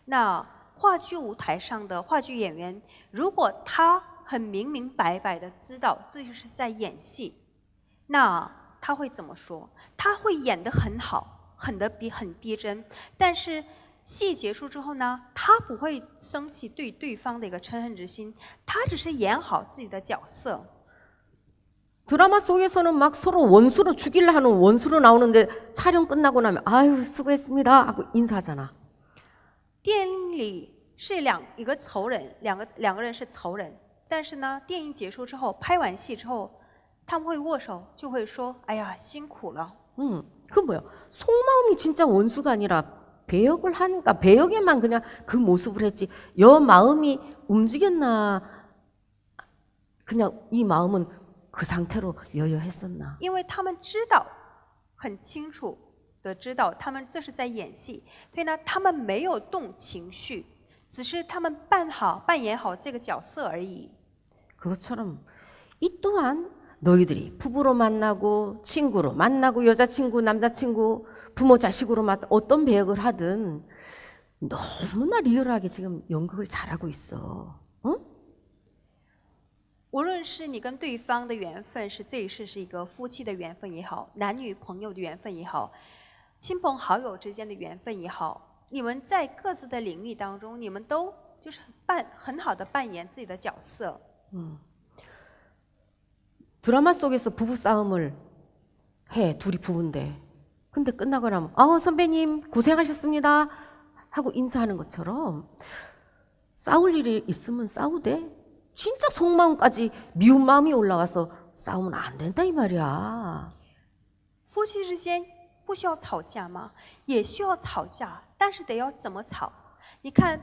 那话剧舞台上的话剧演员，如果他很明明白白的知道这就是在演戏，那他会怎么说？他会演得很好，很逼真，但是戏结束之后呢，他不会升起对对方的一个嗔恨之心，他只是演好自己的角色。 드라마 속에서는 막 서로 원수로 죽이려 하는 원수로 나오는데 촬영 끝나고 나면 아유 수고했습니다 하고 인사하잖아. 电影里是一个仇人，两个人是仇人，但是呢，电影结束之后，拍完戏之后，他们会握手，就会说：“哎呀，辛苦了。” 그 뭐야? 속마음이 진짜 원수가 아니라 배역을 하니까 배역에만 그냥 그 모습을 했지. 여 마음이 움직였나? 그냥 이 마음은 그 상태로 여여했었나? 因为他们知道，很清楚的知道，他们这是在演戏，所以呢，他们没有动情绪，只是他们扮演好这个角色而已。 그것처럼 이 또한 너희들이 부부로 만나고 친구로 만나고 여자친구 남자친구 부모 자식으로 어떤 배역을 하든 너무나 리얼하게 지금 연극을 잘하고 있어. 어? 无论是你跟对方的缘分是这一世是一个夫妻的缘分也好，男女朋友的缘分也好，亲朋好友之间的缘分也好，你们在各自的领域当中，你们都就是很好的扮演自己的角色。 드라마 속에서 부부 싸움을 해. 둘이 부부인데. 근데 끝나고 나면 선배님 고생하셨습니다 하고 인사하는 것처럼 싸울 일이 있으면 싸우되 진짜 속마음까지 미운 마음이 올라와서 싸우면 안 된다 이 말이야. 夫妻之间不需要吵架吗？也需要吵架，但是得要怎么吵？你看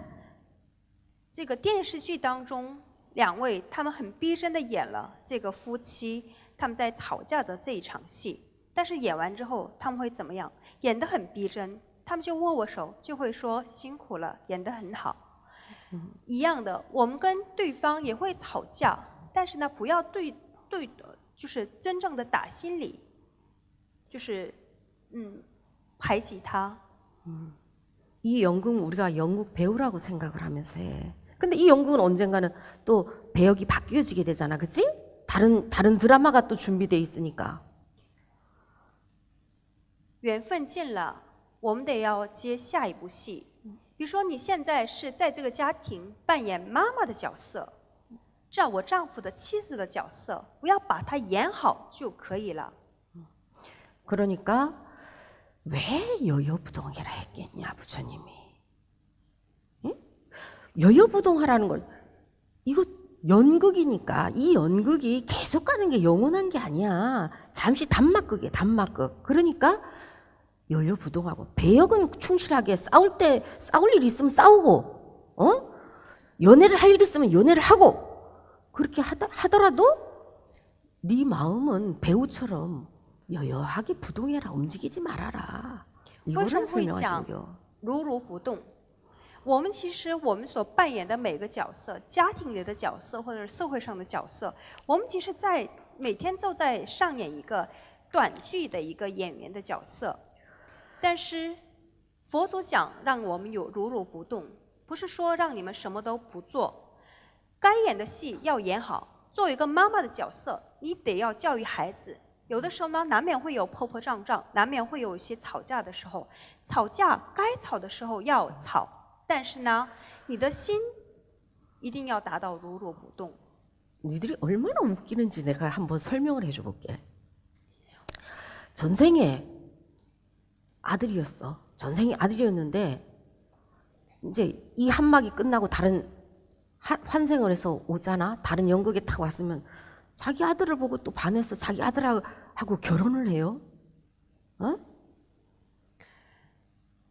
这个电视剧当中，两位他们很逼真的演了这个夫妻他们在吵架的这一场戏，但是演完之后他们会怎么样？演得很逼真，他们就握握手，就会说辛苦了，演得很好。一样的，我们跟对方也会吵架，但是呢，不要就是真正的打心里，就是排挤他。 이 연극은 우리가 연극 배우라고 생각을 하면서 해. 근데 이 연극은 언젠가는 또 배역이 바뀌어지게 되잖아, 그치? 다른 드라마가 또 준비돼 있으니까. 缘分尽了，我们得要接下一部戏。比如说，你现在是在这个家庭扮演妈妈的角色，我丈夫的妻子的角色，不要把它演好就可以了。 그러니까 왜 여여부동이라 했겠냐, 부처님이. 응? 여여부동하라는 건 이거 연극이니까 이 연극이 계속 가는 게 영원한 게 아니야. 잠시 단막극이야, 단막극. 그러니까 여여부동하고 배역은 충실하게 싸울 일 있으면 싸우고, 연애를 할 일 있으면 연애를 하고, 그렇게 하더라도 네 마음은 배우처럼 여여하게 부동해라, 움직이지 말아라. 为什么 이거를 会讲 설명하신 겨. 如如不动？我们其实我们所扮演的每个角色，家庭里的角色或者社会上的角色，我们其实在每天都在上演一个短剧的一个演员的角色。但是佛祖讲让我们有如如不动，不是说让你们什么都不做，该演的戏要演好。作为一个妈妈的角色，你得要教育孩子。有的时候呢，难免会有破破仗仗，难免会有一些吵架的时候。吵架该吵的时候要吵，但是呢，你的心一定要达到如如不动。 니들이 얼마나 웃기는지 내가 한번 설명을 해줘 볼게. 전생에 아들이었어. 전생이 아들이었는데 이제 이 한막이 끝나고 다른 환생을 해서 오잖아. 다른 연극에 딱 왔으면 자기 아들을 보고 또 반해서 자기 아들하고 결혼을 해요. 어?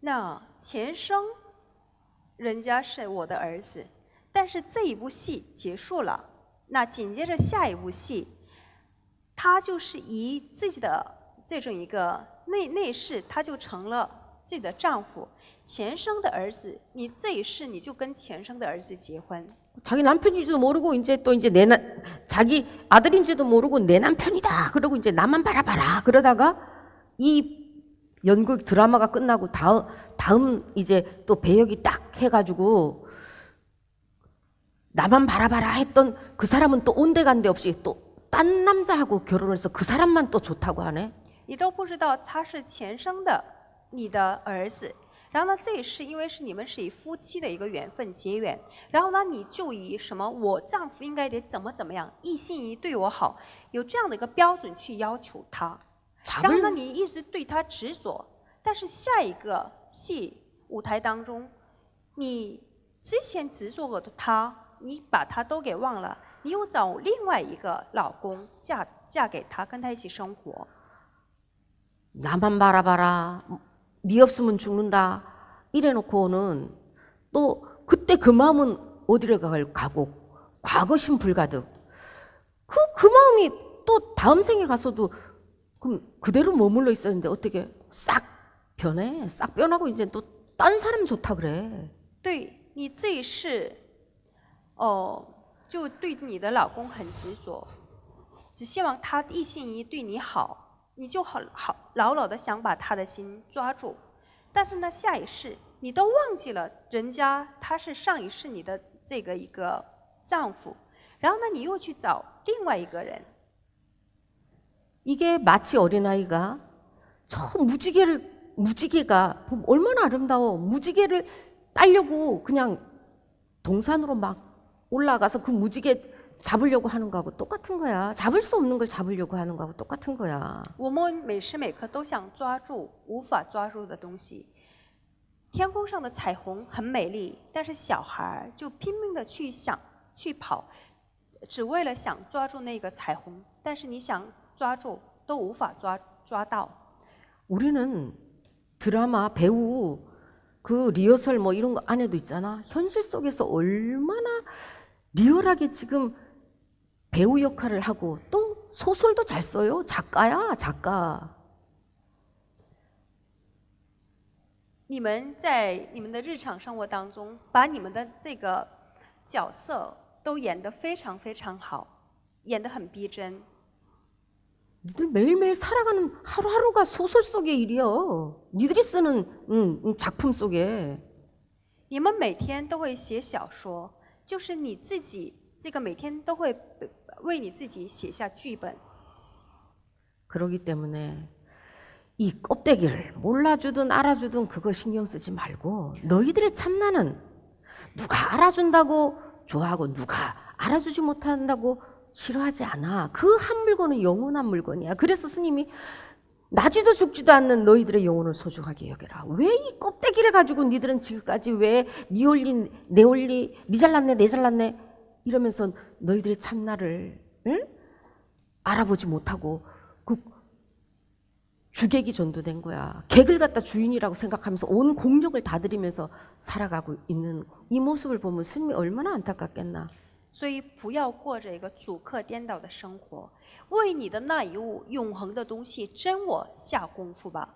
那前生人家是我的儿子，但是这一部戏结束了，那紧接着下一部戏，他就是以自己的这种一个内世，他就成了自己的丈夫。前生的儿子，你这一世你就跟前生的儿子结婚。 자기 남편인지도 모르고 이제 또 이제 자기 아들인지도 모르고 내 남편이다. 그러고 이제 나만 바라봐라. 그러다가 이 연극 드라마가 끝나고 다음 이제 또 배역이 딱 해가지고 나만 바라봐라 했던 그 사람은 또 온데간데 없이 또 딴 남자하고 결혼해서 그 사람만 또 좋다고 하네. 你都不知道他是前生的你的儿子。 然后呢，这也是因为是你们是以夫妻的一个缘分结缘，然后呢，你就以什么我丈夫应该得怎么样，一心一意对我好，有这样的一个标准去要求他，然后呢，你一直对他执着，但是下一个戏舞台当中，你之前执着过的他，你把他都给忘了，你又找另外一个老公嫁给他，跟他一起生活。 나만 바라봐라. 네 없으면 죽는다. 이래놓고는 또 그때 그 마음은 어디로 가고 과거심 불가득. 그 마음이 또 다음 생에 가서도 그럼 그대로 머물러 있었는데 어떻게 싹 변해? 싹 변하고 이제 또 딴 사람 좋다 그래. 对你这一世，就对你的老公很执着，只希望他一心一意对你好。 你就牢牢的想把他的心抓住，但是呢，下一世你都忘记了人家他是上一世你的这个一个丈夫，然后呢，你又去找另外一个人。 이게 마치 어린아이가 저 무지개가 얼마나 아름다워. 무지개를 따려고 그냥 동산으로 막 올라가서 그 무지개 잡으려고 하는 거하고 똑같은 거야. 잡을 수 없는 걸 잡으려고 하는 거하고 똑같은 거야. 我们每时每刻都想抓住无法抓住的东西。天空上的彩虹很美丽，但是小孩就拼命的去跑，只为了想抓住那个彩虹，但是你想抓住都无法抓到。 우리는 드라마 배우 그 리허설 뭐 이런 거 안 해도 있잖아. 현실 속에서 얼마나 리얼하게 지금 배우 역할을 하고 또 소설도 잘 써요. 작가야, 작가. 你们在你们的日常生活当中，把你们的这个角色都演得非常非常好，演得很逼真。 니들 매일매일 살아가는 하루하루가 소설 속의 일이요. 니들이 쓰는 작품 속에. 你们每天都会写小说，就是你自己这个每天都会为你自己写下剧本。 그러기 때문에 이 껍데기를 몰라주든 알아주든 그거 신경 쓰지 말고 너희들의 참나는 누가 알아준다고 좋아하고 누가 알아주지 못한다고 싫어하지 않아. 그 한 물건은 영원한 물건이야. 그래서 스님이 나지도 죽지도 않는 너희들의 영혼을 소중하게 여겨라. 왜 이 껍데기를 가지고 니들은 지금까지 왜 니 올리 내 올리 니 잘났네 내 잘났네 이러면서 너희들의 참나를 알아보지 못하고 그 주객이 전도된 거야. 객을 갖다 주인이라고 생각하면서 온 공력을 다 들이면서 살아가고 있는 이 모습을 보면 스님이 얼마나 안타깝겠나. 所以不要过着一个主客颠倒的生活，为你的那一物永恒的东西真我下功夫吧。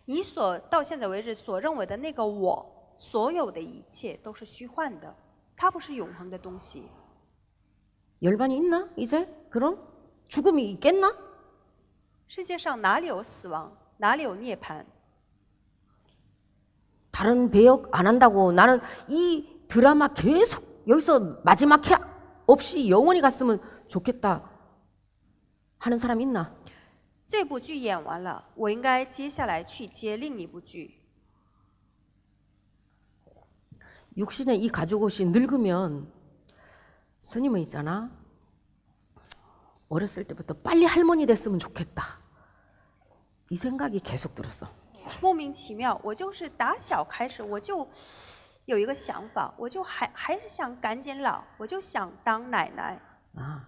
你所到现在为止所认为的那个我，所有的一切都是虚幻的，它不是永恒的东西。 열반이 있나 이제? 그럼? 죽음이 있겠나? 世界上哪里有死亡，哪里有涅槃？ 다른 배역 안 한다고 나는 이 드라마 계속 여기서 마지막 해 없이 영원히 갔으면 좋겠다 하는 사람 있나? 这部剧演完了，我应该接下来去接另一部剧。 육신의 이 가죽옷이 늙으면 스님은 있잖아. 어렸을 때부터 빨리 할머니 됐으면 좋겠다. 이 생각이 계속 들었어. 莫名其妙，我就是打小开始我就有一个想法，我就还是想赶紧老，我就想当奶奶。 아.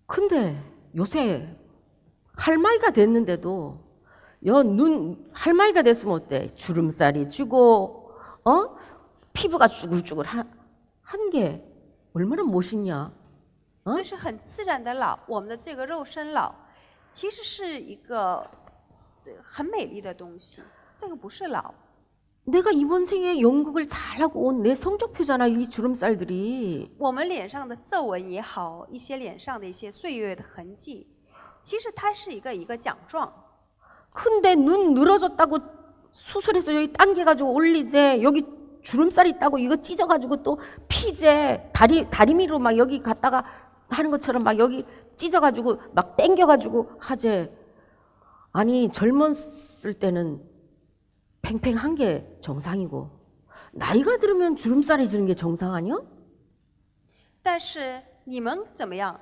근데 요새 할머니가 됐는데도 할머니가 됐으면 어때? 주름살이 쥐고 피부가 쭈글쭈글 한 게 얼마나 멋있냐? 就是很自然的老，我们的这个肉身老，其实是一个很美丽的东西，这个不是老。 내가 이번 생에 연극을 잘하고 온 내 성적표잖아, 이 주름살들이. 我们脸上的皱纹也好，一些脸上的一些岁月的痕迹，其实它是一个奖状。 근데 눈 늘어졌다고 수술해서 여기 당겨가지고 올리재. 여기 주름살 있다고 이거 찢어가지고 또 피재. 다리미로 막 여기 갔다가 하는 것처럼 막 여기 찢어가지고 막 당겨가지고 하재. 아니 젊었을 때는 팽팽한 게 정상이고 나이가 들으면 주름살이 지는 게 정상 아니야? 但是你们怎么样？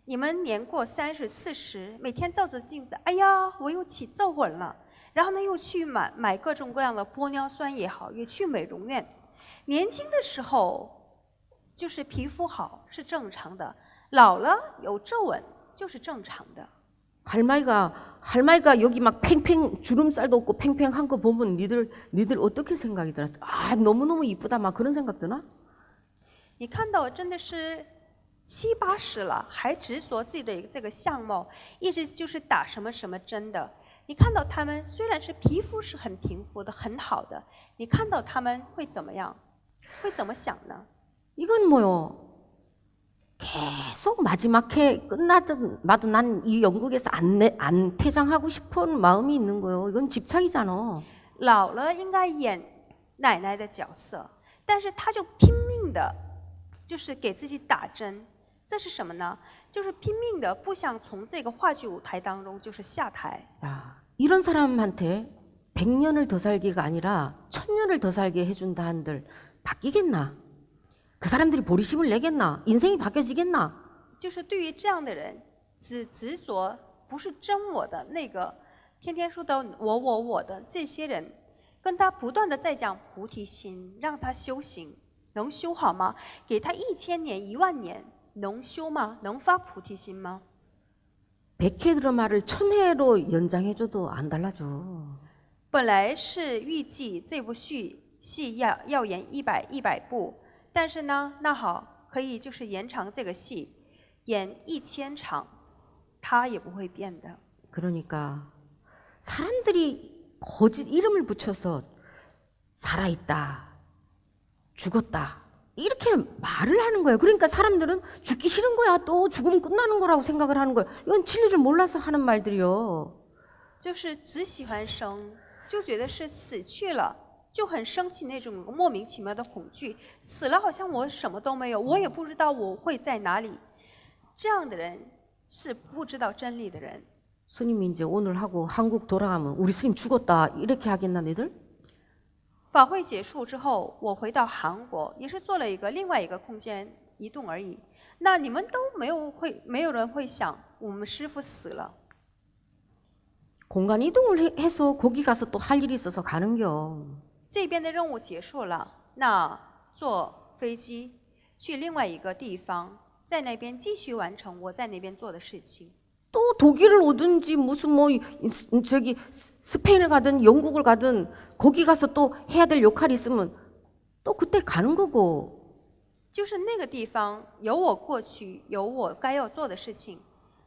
你们年过30、40，每天照着镜子，哎呀，我又起皱纹了。然后呢，又去买各种各样的玻尿酸也好，也去美容院。年轻的时候就是皮肤好是正常的，老了有皱纹就是正常的。 할머니가 여기 막 팽팽 주름살도 없고 팽팽한 거 보면 니들 어떻게 생각이 들어? 아 너무너무 이쁘다 막 그런 생각 드나? 你看到真的是70、80了，还执着自己的这个相貌，一直就是打什么什么针的。你看到他们虽然是皮肤是很平肤的、很好的，你看到他们会怎么样？会怎么想呢？ 이건 뭐요? 계속 마지막 해 끝나든 마도 난 이 연극에서 안 퇴장하고 싶은 마음이 있는 거예요. 이건 집착이잖아. 老了应该演奶奶的角色，但是他就拼命的，就是给自己打针。这是什么呢？就是拼命的不想从这个话剧舞台当中就是下台。 야, 이런 사람한테 100년을 더 살기가 아니라 1000년을 더 살게 해준다 한들 바뀌겠나? 그 사람들이 보리심을 내겠나? 인생이 바뀌어지겠나? 就是对于这样的人，只执着不是真我的那个，天天说的我的这些人，跟他不断的在讲菩提心，让他修行，能修好吗？给他1000年、10000年，能修吗？能发菩提心吗？ 100회 드라마를 1000회로 연장해줘도 안 달라져. 本来是预计这部戏要演100部，但是呢，那好，可以就是延长这个戏，演1000场，它也不会变的。 그러니까 사람들이 거짓 이름을 붙여서 살아있다, 죽었다 이렇게 말을 하는 거예요. 그러니까 사람들은 죽기 싫은 거야. 또 죽으면 끝나는 거라고 생각을 하는 거예요. 이건 진리를 몰라서 하는 말들이요. 就是只喜欢生，就觉得是死去了，就很生气那种莫名其妙的恐惧。死了好像我什么都没有，我也不知道我会在哪里。这样的人是不知道真理的人。 스님이 이제 오늘 하고 한국 돌아가면 우리 스님 죽었다 이렇게 하겠나 너희들? 法会结束之后，我回到韩国，也是做了另外一个空间移动而已。那你们都没有人会想我们师父死了。 공간 이동을 해서 거기 가서 또 할 일이 있어서 가는겨. 这边的任务结束了，那坐飞机去另外一个地方，在那边继续完成我在那边做的事情。 또 독일을 오든지 무슨 뭐 저기 스페인을 가든 영국을 가든 거기 가서 또 해야 될 역할이 있으면 또 그때 가는 거고. 就是那个地方有我过去，有我该要做的事情，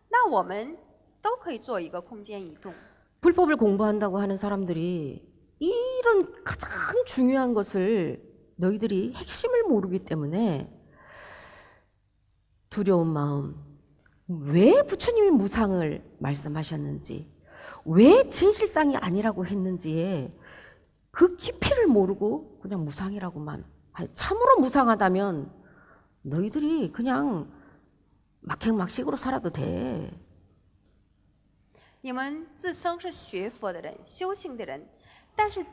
那我们都可以做一个空间移动。 불법을 공부한다고 하는 사람들이 이런 가장 중요한 것을 너희들이 핵심을 모르기 때문에 두려운 마음, 왜 부처님이 무상을 말씀하셨는지, 왜 진실상이 아니라고 했는지에 그 깊이를 모르고 그냥 무상이라고만. 참으로 무상하다면 너희들이 그냥 막행막식으로 살아도 돼. 你们自称是学佛的人、修行的人，但是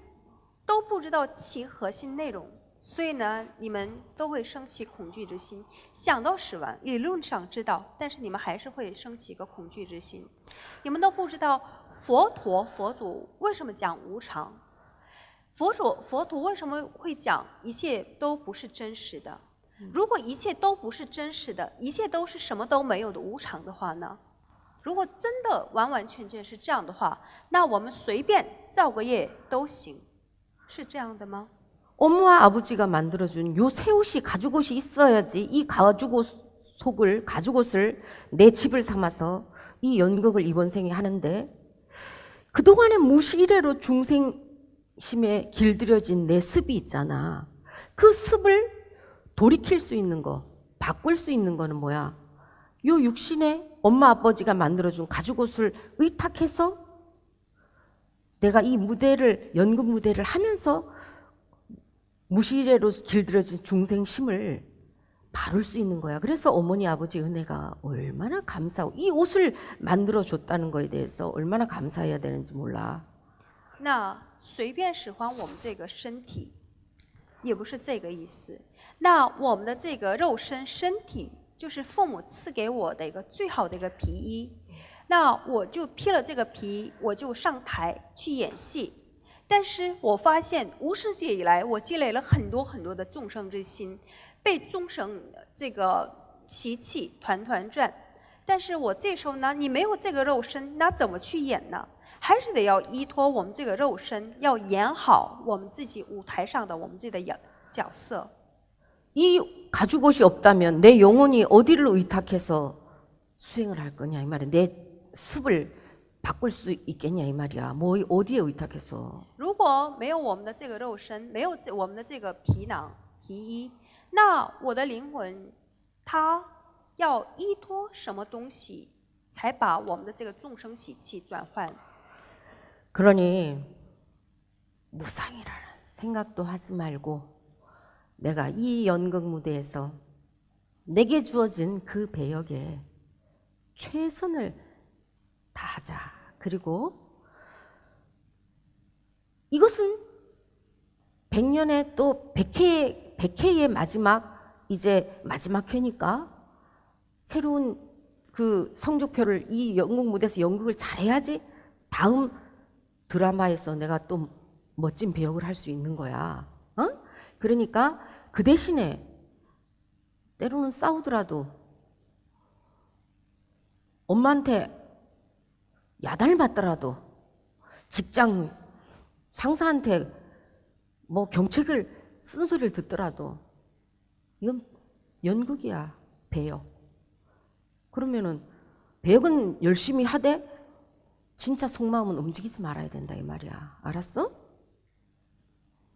都不知道其核心内容，所以呢，你们都会升起恐惧之心。想到死亡，理论上知道，但是你们还是会升起一个恐惧之心。你们都不知道佛祖为什么讲无常，佛祖为什么会讲一切都不是真实的？如果一切都不是真实的，一切都是什么都没有的无常的话呢？ 如果真的完完全全是这样的话，那我们随便造个业都行，是这样的吗？ 엄마와 아버지가 만들어준 요 새옷이 가죽옷이 있어야지 이 가죽옷을 내 집을 삼아서 이 연극을 이번 생에 하는데 그동안에 무시이래로 중생심에 길들여진 내 습이 있잖아. 그 습을 돌이킬 수 있는 거, 바꿀 수 있는 거는 뭐야? 요 육신에 엄마 아버지가 만들어준 가죽옷을 의탁해서 내가 이 무대를 연극 무대를 하면서 무시이래로 길들여진 중생심을 바를 수 있는 거야. 그래서 어머니 아버지 은혜가 얼마나 감사하고 이 옷을 만들어 줬다는 거에 대해서 얼마나 감사해야 되는지 몰라. 那随便使唤我们这个身体，也不是这个意思。那我们的这个肉身体，就是父母赐给我的一个最好的一个皮衣。那我就披了这个皮，我就上台去演戏。 但是我发现无始劫以来，我积累了很多很多的众生之心，被众生这个习气团团转。但是我这时候呢，你没有这个肉身，那怎么去演呢？还是得要依托我们这个肉身，要演好我们自己舞台上的我们自己的角色。 이 가죽옷이 없다면 내 영혼이 어디를 의탁해서 수행을 할 거냐 이 말이야. 내 습을 바꿀 수 있겠냐 이 말이야. 뭐 어디에 의탁해서? 如果没有我们的这个肉身，没有我们的这个皮囊皮衣，那我的灵魂，它要依托什么东西，才把我们的这个众生习气转换？ 그러니 무상이라는 생각도 하지 말고 내가 이 연극 무대에서 내게 주어진 그 배역에 최선을 다하자. 그리고 이것은 100년의 또 100회의 마지막 이제 마지막 회니까 새로운 그 성적표를 이 연극 무대에서 연극을 잘해야지 다음 드라마에서 내가 또 멋진 배역을 할 수 있는 거야. 어? 그러니까 그 대신에 때로는 싸우더라도 엄마한테 야단을 맞더라도 직장 상사한테 뭐 경책을 쓴소리를 듣더라도 이건 연극이야, 배역. 그러면은 배역은 열심히 하되 진짜 속마음은 움직이지 말아야 된다 이 말이야. 알았어?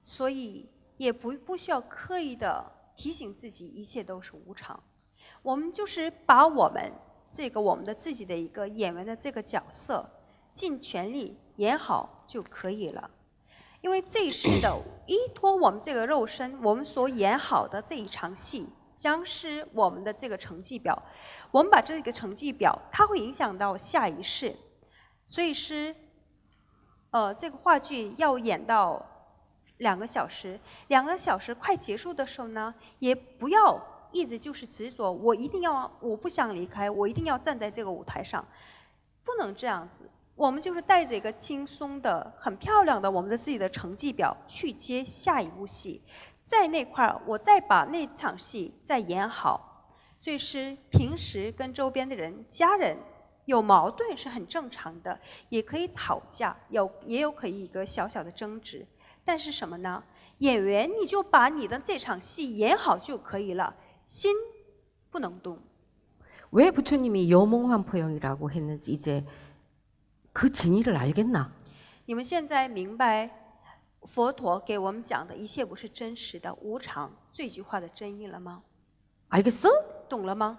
所以也不需要刻意的提醒自己一切都是无常。我们就是把我们的自己的一个演员的这个角色尽全力演好就可以了。因为这一世的依托我们这个肉身，我们所演好的这一场戏将是我们的这个成绩表。我们把这个成绩表，它会影响到下一世。所以是，这个话剧要演到2个小时，2个小时快结束的时候呢，也不要一直就是执着，我不想离开，我一定要站在这个舞台上，不能这样子。我们就是带着一个轻松的、很漂亮的我们的自己的成绩表去接下一部戏，在那块儿我再把那场戏再演好。所以是平时跟周边的人、家人有矛盾是很正常的，也可以吵架，也有可以一个小小的争执。但是什么呢？演员你就把你的这场戏演好就可以了，心不能动。 왜 부처님이 여몽환포영이라고 했는지 이제 그 진의를 알겠나? 你们现在明白佛陀给我们讲的一切不是真实的、无常这句话的真意了吗？ 알겠어? 懂了吗？